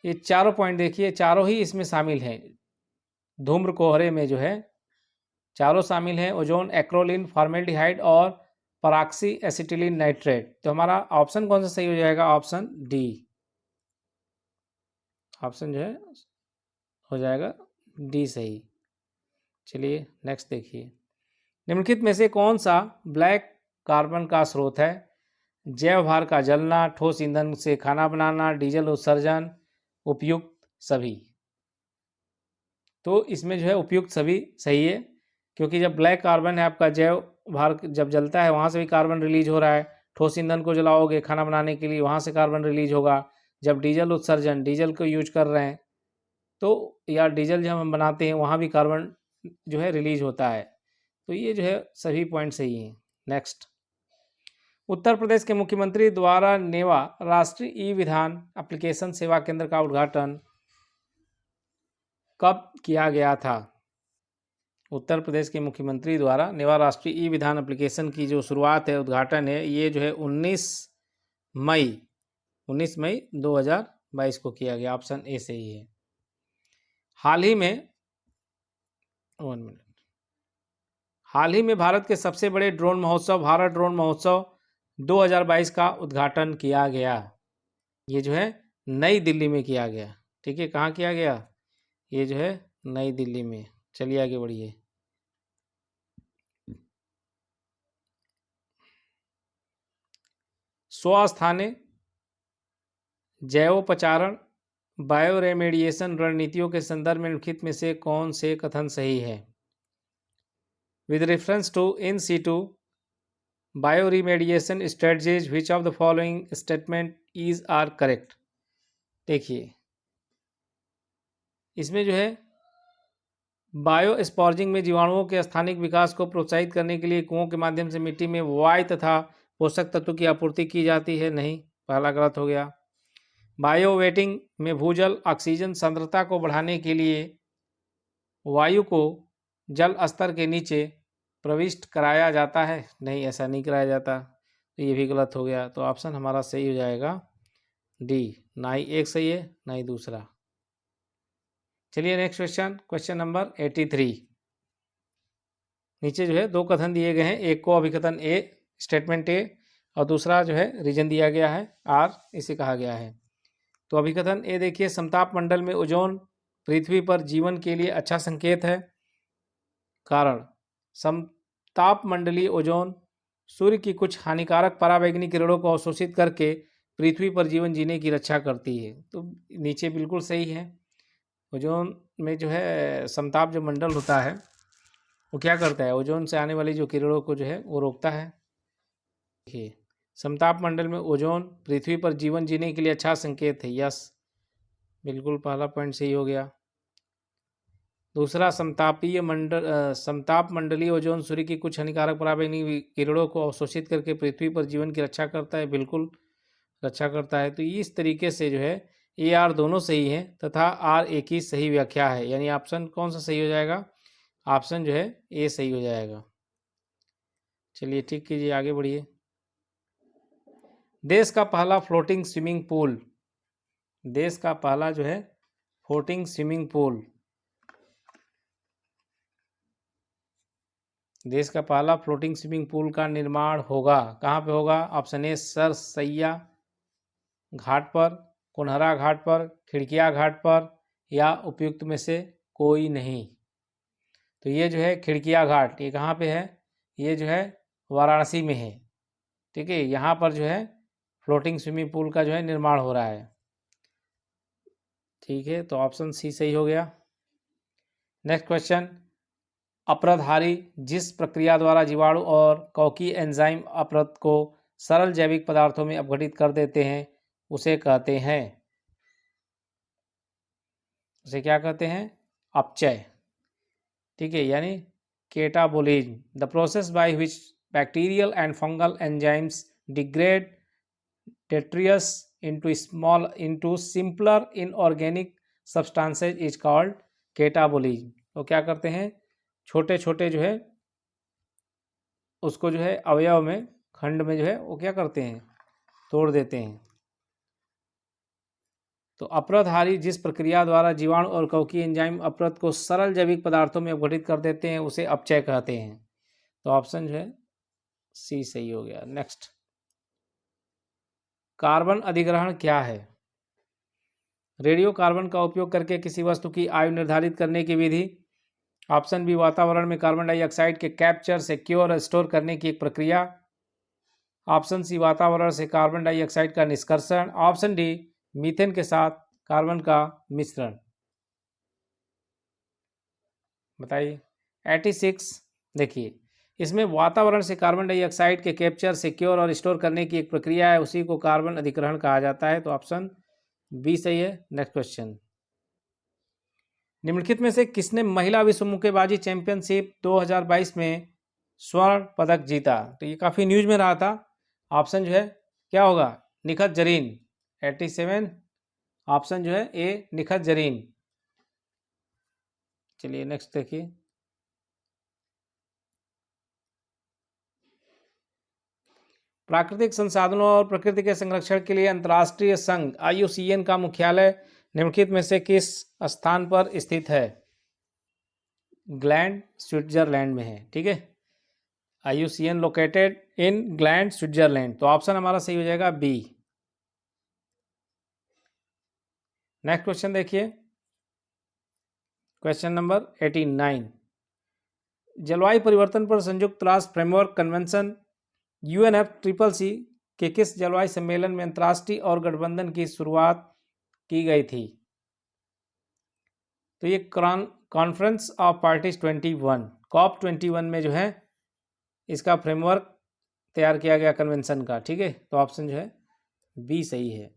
Speaker 1: ये चारों पॉइंट देखिए, चारों ही इसमें शामिल हैं। धूम्र कोहरे में जो है चारों शामिल हैं, ओजोन, एक्रोलिन, फॉर्मेल्डिहाइड और परॉक्सी एसिटिलीन नाइट्रेट। तो हमारा ऑप्शन कौन सा सही हो जाएगा? Option D. ऑप्शन जो है हो जाएगा डी सही। चलिए नेक्स्ट देखिए। निम्नलिखित में से कौन सा ब्लैक कार्बन का स्रोत है? जैव भार का जलना, ठोस ईंधन से खाना बनाना, डीजल उत्सर्जन, उपयुक्त सभी। तो इसमें जो है उपयुक्त सभी सही है, क्योंकि जब ब्लैक कार्बन है आपका जैव भार जब जलता है वहाँ से भी कार्बन रिलीज हो रहा है। ठोस ईंधन को जलाओगे खाना बनाने के लिए, वहाँ से कार्बन रिलीज होगा। जब डीजल उत्सर्जन, डीजल को यूज कर रहे हैं तो, या डीजल जब हम बनाते हैं वहाँ भी कार्बन जो है रिलीज होता है। तो ये जो है सभी पॉइंट सही हैं। नेक्स्ट। उत्तर प्रदेश के मुख्यमंत्री द्वारा नेवा राष्ट्रीय ई विधान एप्लीकेशन सेवा केंद्र का उद्घाटन कब किया गया था? उत्तर प्रदेश के मुख्यमंत्री द्वारा नेवा राष्ट्रीय ई विधान एप्लीकेशन की जो शुरुआत है, उद्घाटन है, ये जो है 19 मई 2022 को किया गया। ऑप्शन ए सही है। हाल ही में 1 मिनट, हाल ही में भारत के सबसे बड़े ड्रोन महोत्सव भारत ड्रोन महोत्सव 2022 का उद्घाटन किया गया। ये जो है नई दिल्ली में किया गया। ठीक है, कहाँ किया गया? ये जो है नई दिल्ली में। चलिए आगे बढ़िए। स्वस्थाने जैवोपचारण बायोरेमेडिएशन रणनीतियों के संदर्भ में निम्नलिखित में से कौन से कथन सही है? With reference to in situ bioremediation strategies which of the following statement is are correct. देखिए, इसमें जो है बायो स्पॉर्जिंग में जीवाणुओं के स्थानिक विकास को प्रोत्साहित करने के लिए कुओं के माध्यम से मिट्टी में वायु तथा पोषक तत्व की आपूर्ति की जाती है। नहीं, पहला गलत हो गया। बायो वेटिंग में भूजल ऑक्सीजन सांद्रता को बढ़ाने के लिए वायु को जल स्तर के नीचे प्रविष्ट कराया जाता है। नहीं, ऐसा नहीं कराया जाता, तो ये भी गलत हो गया। तो ऑप्शन हमारा सही हो जाएगा डी। ना ही एक सही है ना ही दूसरा। चलिए नेक्स्ट क्वेश्चन, क्वेश्चन नंबर 83। नीचे जो है दो कथन दिए गए हैं, एक को अभिकथन ए स्टेटमेंट ए और दूसरा जो है रीजन दिया गया है आर, इसे कहा गया है। तो अभिकथन ए देखिए, समताप मंडल में ओजोन पृथ्वी पर जीवन के लिए अच्छा संकेत है। कारण ताप मंडलीय ओजोन सूर्य की कुछ हानिकारक पराबैंगनी किरणों को अवशोषित करके पृथ्वी पर जीवन जीने की रक्षा करती है। तो नीचे बिल्कुल सही है। ओजोन में जो है समताप जो मंडल होता है वो क्या करता है, ओजोन से आने वाली जो किरणों को जो है वो रोकता है। देखिए समताप मंडल में ओजोन पृथ्वी पर जीवन जीने के लिए अच्छा संकेत है। यस, बिल्कुल पहला पॉइंट सही हो गया। दूसरा, समताप मंडलीय ओजोन सूर्य की कुछ हानिकारक पराबैंगनी किरणों को अवशोषित करके पृथ्वी पर जीवन की रक्षा करता है। बिल्कुल रक्षा करता है। तो इस तरीके से जो है ए आर दोनों सही हैं तथा आर एक ही सही व्याख्या है, यानी ऑप्शन कौन सा सही हो जाएगा, ऑप्शन जो है ए सही हो जाएगा। चलिए ठीक कीजिए, आगे बढ़िए। देश का पहला फ्लोटिंग स्विमिंग पूल, देश का पहला जो है फ्लोटिंग स्विमिंग पूल, देश का पहला फ्लोटिंग स्विमिंग पूल का निर्माण होगा, कहाँ पे होगा, ऑप्शन ए सरसैया घाट पर, कुनहरा घाट पर, खिड़किया घाट पर, या उपयुक्त में से कोई नहीं। तो ये जो है खिड़किया घाट, ये कहाँ पे है, ये जो है वाराणसी में है। ठीक है, यहाँ पर जो है फ्लोटिंग स्विमिंग पूल का जो है निर्माण हो रहा है। ठीक है, तो ऑप्शन सी सही हो गया। नेक्स्ट क्वेश्चन, अपरदहारी जिस प्रक्रिया द्वारा जीवाणु और कवकीय एंजाइम अपरद को सरल जैविक पदार्थों में अपघटित कर देते हैं उसे कहते हैं, उसे क्या कहते हैं, अपचय। ठीक है, यानी catabolism, the process by which bacterial and fungal enzymes degrade detritus into simpler inorganic substances is called catabolism. तो क्या करते हैं, छोटे छोटे जो है उसको जो है अवयव में, खंड में जो है वो क्या करते हैं, तोड़ देते हैं। तो अपरदहारी जिस प्रक्रिया द्वारा जीवाणु और कवकीय एंजाइम अपरद को सरल जैविक पदार्थों में अपघटित कर देते हैं उसे अपचय कहते हैं। तो ऑप्शन जो है सी सही हो गया। नेक्स्ट, कार्बन अधिग्रहण क्या है, रेडियो कार्बन का उपयोग करके किसी वस्तु की आयु निर्धारित करने की विधि। ऑप्शन बी, वातावरण में कार्बन डाइऑक्साइड के कैप्चर, सिक्योर और स्टोर करने की एक प्रक्रिया। ऑप्शन सी, वातावरण से कार्बन डाइऑक्साइड का निष्कर्षण। ऑप्शन डी, मीथेन के साथ कार्बन का मिश्रण। बताइए। 86, देखिए इसमें वातावरण से कार्बन डाइऑक्साइड के कैप्चर, सिक्योर और स्टोर करने की एक प्रक्रिया है, उसी को कार्बन अधिग्रहण कहा जाता है। तो ऑप्शन बी सही है। नेक्स्ट क्वेश्चन, निम्नलिखित में से किसने महिला विश्व मुक्केबाजी चैंपियनशिप 2022 में स्वर्ण पदक जीता। तो ये काफ़ी न्यूज में रहा था। ऑप्शन जो है क्या होगा, निखत जरीन। 87, ऑप्शन जो है ए निखत जरीन। चलिए नेक्स्ट देखिए, प्राकृतिक संसाधनों और प्रकृति के संरक्षण के लिए अंतर्राष्ट्रीय संघ IUCN का मुख्यालय निम्नलिखित में से किस स्थान पर स्थित है। ग्लैंड, स्विट्जरलैंड में है। ठीक है, IUCN located in gland, Switzerland. तो ऑप्शन हमारा सही हो जाएगा बी। नेक्स्ट क्वेश्चन देखिए, क्वेश्चन नंबर 89, जलवायु परिवर्तन पर संयुक्त राष्ट्र फ्रेमवर्क कन्वेंशन UNFCCC के किस जलवायु सम्मेलन में अंतर्राष्ट्रीय और गठबंधन की शुरुआत की गई थी। तो ये कॉन्फ्रेंस ऑफ पार्टीज 21, COP21 में जो है इसका फ्रेमवर्क तैयार किया गया कन्वेंशन का। ठीक है, तो ऑप्शन जो है बी सही है।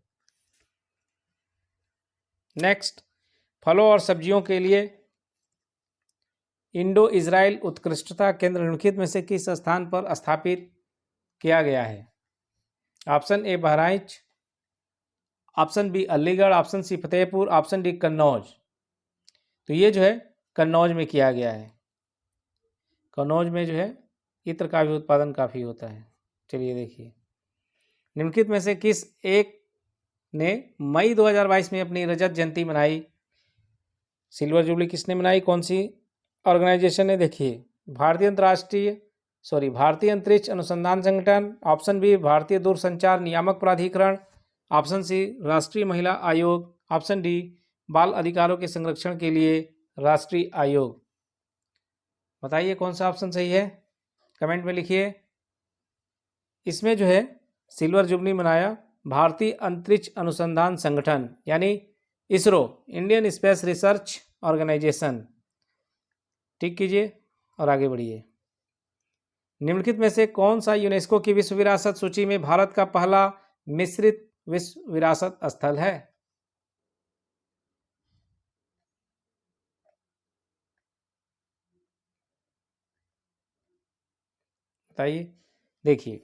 Speaker 1: नेक्स्ट, फलों और सब्जियों के लिए इंडो इजराइल उत्कृष्टता केंद्र निम्नलिखित में से किस स्थान पर स्थापित किया गया है। Option A Bahraich, option B Aligarh, option C Fatehpur, option D Kannauj. तो ये जो है कन्नौज में किया गया है। कन्नौज में जो है इत्र का भी उत्पादन काफ़ी होता है। चलिए देखिए, निम्नलिखित में से किस एक ने मई 2022 में अपनी रजत जयंती मनाई। सिल्वर जुबली किसने मनाई, कौन सी ऑर्गेनाइजेशन ने। देखिए, भारतीय अंतरिक्ष अनुसंधान संगठन। ऑप्शन बी, भारतीय दूरसंचार नियामक प्राधिकरण। ऑप्शन सी, राष्ट्रीय महिला आयोग। ऑप्शन डी, बाल अधिकारों के संरक्षण के लिए राष्ट्रीय आयोग। बताइए कौन सा ऑप्शन सही है। कमेंट में लिखिए। इसमें जो है सिल्वर जुबली मनाया भारतीय अंतरिक्ष अनुसंधान संगठन यानी ISRO, Indian Space Research Organisation. ठीक कीजिए और आगे बढ़िए। निम्नलिखित में से कौन सा यूनेस्को की विश्व विरासत सूची में भारत का पहला मिश्रित विश्व विरासत स्थल है? बताइए। देखिए,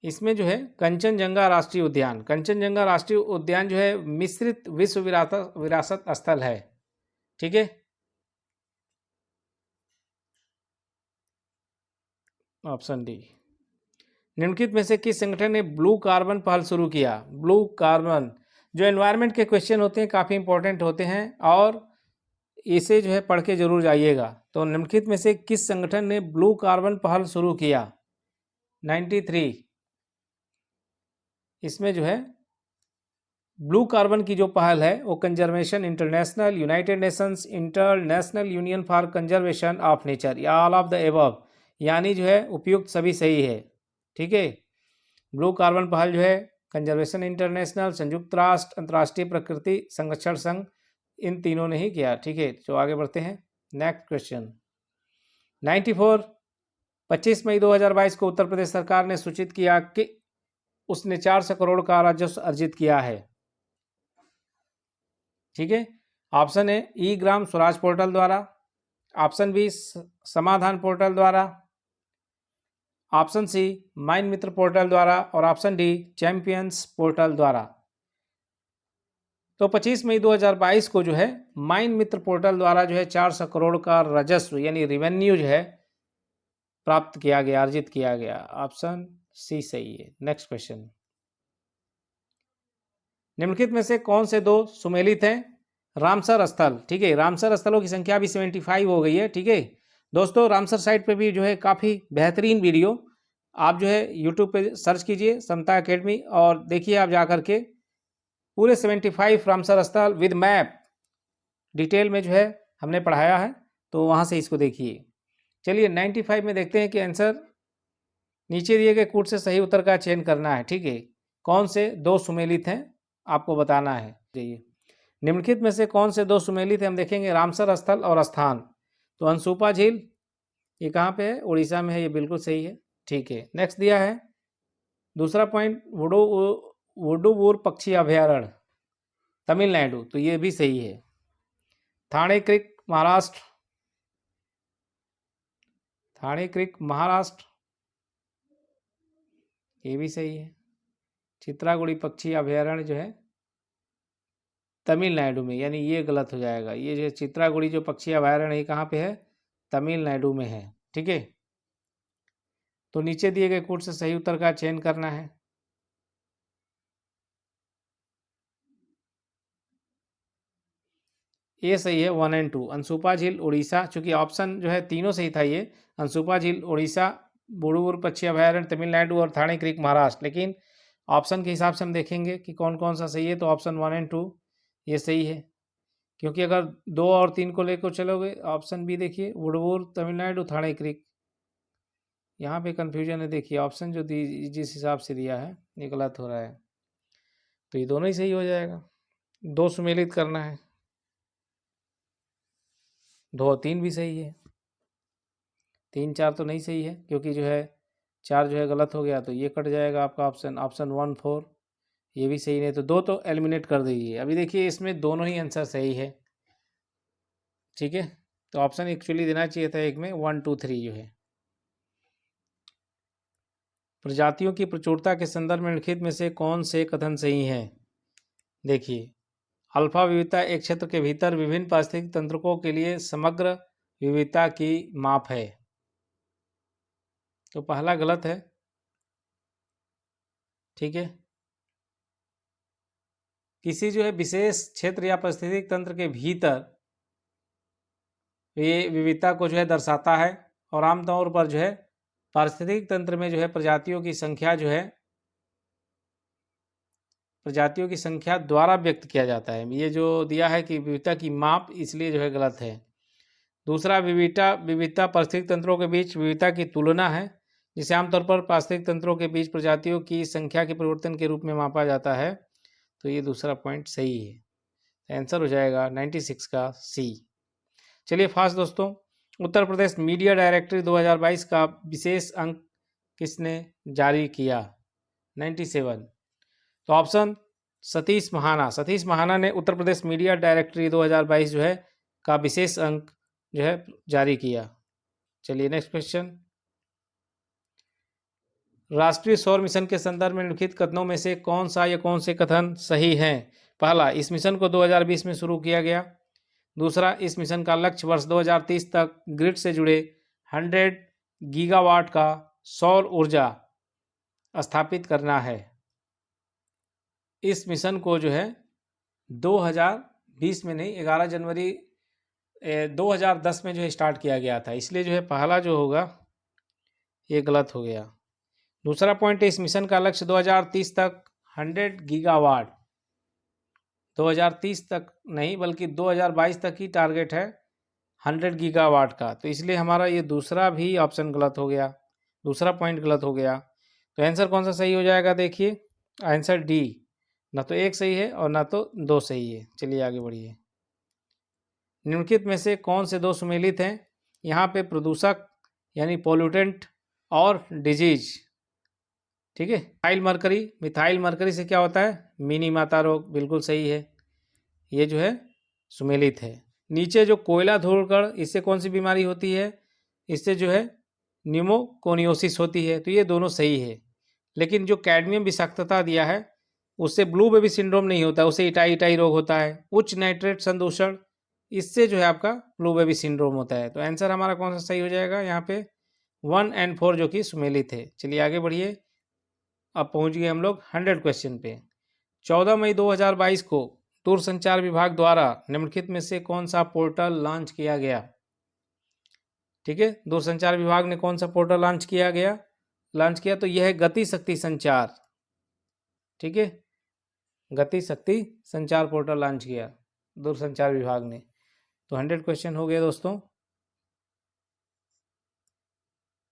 Speaker 1: इसमें जो है कंचनजंगा राष्ट्रीय उद्यान, कंचनजंगा राष्ट्रीय उद्यान जो है मिश्रित विश्व विरासत स्थल है। ठीक है, ऑप्शन डी। निम्नलिखित में से किस संगठन ने ब्लू कार्बन पहल शुरू किया? ब्लू कार्बन, जो एनवायरनमेंट के क्वेश्चन होते हैं काफ़ी इंपॉर्टेंट होते हैं और इसे जो है पढ़ के जरूर जाइएगा। तो निम्नलिखित में से किस संगठन ने ब्लू कार्बन पहल शुरू किया? 93। इसमें जो है ब्लू कार्बन की जो पहल है वो conservation international, United Nations, international union for conservation of nature या ऑल ऑफ द एबव, यानी जो है उपयुक्त सभी सही है। ठीक है, ब्लू कार्बन पहल जो है कंजर्वेशन इंटरनेशनल, संयुक्त राष्ट्र, अंतर्राष्ट्रीय प्रकृति संरक्षण संघ, इन तीनों ने ही किया। ठीक है, तो आगे बढ़ते हैं। Next question 94। 25 मई 2022 को उत्तर प्रदेश सरकार ने सूचित किया कि उसने 400 करोड़ का राजस्व अर्जित किया है। ठीक है, ऑप्शन ए ई ग्राम स्वराज पोर्टल द्वारा, ऑप्शन बी समाधान पोर्टल द्वारा, ऑप्शन सी माइन मित्र पोर्टल द्वारा और ऑप्शन डी चैंपियंस पोर्टल द्वारा। तो 25 मई 2022 को जो है माइन मित्र पोर्टल द्वारा जो है 400 करोड़ का राजस्व यानी रिवेन्यू जो है प्राप्त किया गया, अर्जित किया गया। ऑप्शन सी सही है। नेक्स्ट क्वेश्चन, निम्नलिखित में से कौन से दो सुमेलित हैं? रामसर स्थल। ठीक है, रामसर स्थलों की संख्या भी 75 हो गई है। ठीक है दोस्तों, रामसर साइट पे भी जो है काफ़ी बेहतरीन वीडियो आप जो है यूट्यूब पे सर्च कीजिए समता एकेडमी और देखिए आप जा करके पूरे 75 रामसर स्थल विद मैप डिटेल में जो है हमने पढ़ाया है, तो वहाँ से इसको देखिए। चलिए 95 में देखते हैं कि आंसर नीचे दिए गए कूट से सही उत्तर का चयन करना है। ठीक है, कौन से दो सुमेलित हैं आपको बताना है। जाइए, निम्नलिखित में से कौन से दो सुमेलित हैं? हम देखेंगे रामसर स्थल और स्थान। तो अनसुपा झील ये कहाँ पे है? उड़ीसा में है, ये बिल्कुल सही है। ठीक है, नेक्स्ट दिया है दूसरा पॉइंट वुडुवुर पक्षी अभयारण्य तमिलनाडु, तो ये भी सही है। थाने क्रिक महाराष्ट्र, थाने क्रिक महाराष्ट्र, ये भी सही है। चित्रागुड़ी पक्षी अभयारण्य जो है तमिलनाडु में, यानी ये गलत हो जाएगा। ये जो चित्रागुड़ी जो पक्षी अभयारण्य है कहाँ पे है? तमिलनाडु में है। ठीक है, तो नीचे दिए गए कोड से सही उत्तर का चयन करना है। ये सही है 1 और 2। अनसुपा झील उड़ीसा, चूंकि ऑप्शन जो है तीनों सही था, ये अनसुपा झील उड़ीसा, बुड़ुबुर पक्षी अभयारण्य तमिलनाडु और थाने क्रीक महाराष्ट्र। लेकिन ऑप्शन के हिसाब से हम देखेंगे कि कौन कौन सा सही है, तो ऑप्शन 1 और 2 ये सही है। क्योंकि अगर 2 और 3 को लेकर चलोगे, ऑप्शन बी देखिए बुड़ुबुर तमिलनाडु थाने क्रीक, यहाँ पे कन्फ्यूजन है। देखिए ऑप्शन जो जिस हिसाब से दिया है ये गलत हो रहा है, तो ये दोनों ही सही हो जाएगा। 2 सुमेलित करना है, 2 और 3 भी सही है, 3 4 तो नहीं सही है क्योंकि जो है 4 जो है गलत हो गया, तो ये कट जाएगा आपका ऑप्शन। ऑप्शन 1 4 ये भी सही नहीं, तो 2 तो एलिमिनेट कर दीजिए। अभी देखिए इसमें दोनों ही आंसर सही है। ठीक है, तो ऑप्शन एक्चुअली देना चाहिए था एक में 1 2 3 जो है। प्रजातियों की प्रचुरता के संदर्भ में निम्नलिखित में से कौन से कथन सही हैं? देखिए, अल्फा विविधता एक क्षेत्र के भीतर विभिन्न पारिस्थितिक तंत्रकों के लिए समग्र विविधता की माप है, तो पहला गलत है। ठीक है, किसी जो है विशेष क्षेत्र या पारिस्थितिक तंत्र के भीतर ये विविधता को जो है दर्शाता है और आमतौर पर जो है पारिस्थितिक तंत्र में जो है प्रजातियों की संख्या जो है प्रजातियों की संख्या द्वारा व्यक्त किया जाता है। ये जो दिया है कि विविधता की माप, इसलिए जो है गलत है। दूसरा विविधता पारिस्थितिक तंत्रों के बीच विविधता की तुलना है, जिसे आमतौर पर पारिस्थितिक तंत्रों के बीच प्रजातियों की संख्या के परिवर्तन के रूप में मापा जाता है। तो ये दूसरा पॉइंट सही है। आंसर हो जाएगा 96 का सी। चलिए फास्ट दोस्तों, उत्तर प्रदेश मीडिया डायरेक्टरी 2022 का विशेष अंक किसने जारी किया? 97। तो ऑप्शन सतीश महाना ने उत्तर प्रदेश मीडिया डायरेक्टरी 2022 जो है का विशेष अंक जो है जारी किया। चलिए नेक्स्ट क्वेश्चन, राष्ट्रीय सौर मिशन के संदर्भ में निम्नलिखित कथनों में से कौन सा या कौन से कथन सही हैं? पहला, इस मिशन को 2020 में शुरू किया गया। दूसरा, इस मिशन का लक्ष्य वर्ष 2030 तक ग्रिड से जुड़े 100 गीगावाट का सौर ऊर्जा स्थापित करना है। इस मिशन को जो है 2020 में नहीं, 11 जनवरी 2010 में जो है स्टार्ट किया गया था, इसलिए जो है पहला जो होगा ये गलत हो गया। दूसरा पॉइंट है, इस मिशन का लक्ष्य 2030 तक 100 गीगावाट, 2030 तक नहीं बल्कि 2022 तक ही टारगेट है 100 गीगावाट का, तो इसलिए हमारा ये दूसरा भी ऑप्शन गलत हो गया, दूसरा पॉइंट गलत हो गया। तो आंसर कौन सा सही हो जाएगा? देखिए आंसर डी, ना तो एक सही है और ना तो दो सही है। चलिए आगे बढ़िए, निम्नलिखित में से कौन से दो सुमेलित हैं? यहाँ पे प्रदूषक यानी पोल्यूटेंट और डिजीज, ठीक है। मिथाइल मरकरी से क्या होता है? मिनी माता रोग, बिल्कुल सही है, ये जो है सुमेलित है। नीचे जो कोयला धूलकण, इससे कौन सी बीमारी होती है? इससे जो है न्यूमोकोनियोसिस होती है, तो ये दोनों सही है। लेकिन जो कैडमियम विषाक्तता दिया है उससे ब्लू बेबी सिंड्रोम नहीं होता, उससे इटाई रोग होता है। उच्च नाइट्रेट संदूषण, इससे जो है आपका ब्लू बेबी सिंड्रोम होता है। तो आंसर हमारा कौन सा सही हो जाएगा? यहाँ पे 1 और 4 जो कि सुमेलित है। चलिए आगे बढ़िए, अब पहुंच गए हम लोग 100 क्वेश्चन पे। 14 मई 2022 को दूरसंचार विभाग द्वारा निम्नलिखित में से कौन सा पोर्टल लॉन्च किया गया? ठीक है, दूरसंचार विभाग ने कौन सा पोर्टल लॉन्च किया? तो यह है गति शक्ति संचार, ठीक है, गति शक्ति संचार पोर्टल लॉन्च किया दूरसंचार विभाग ने। तो 100 क्वेश्चन हो गए दोस्तों।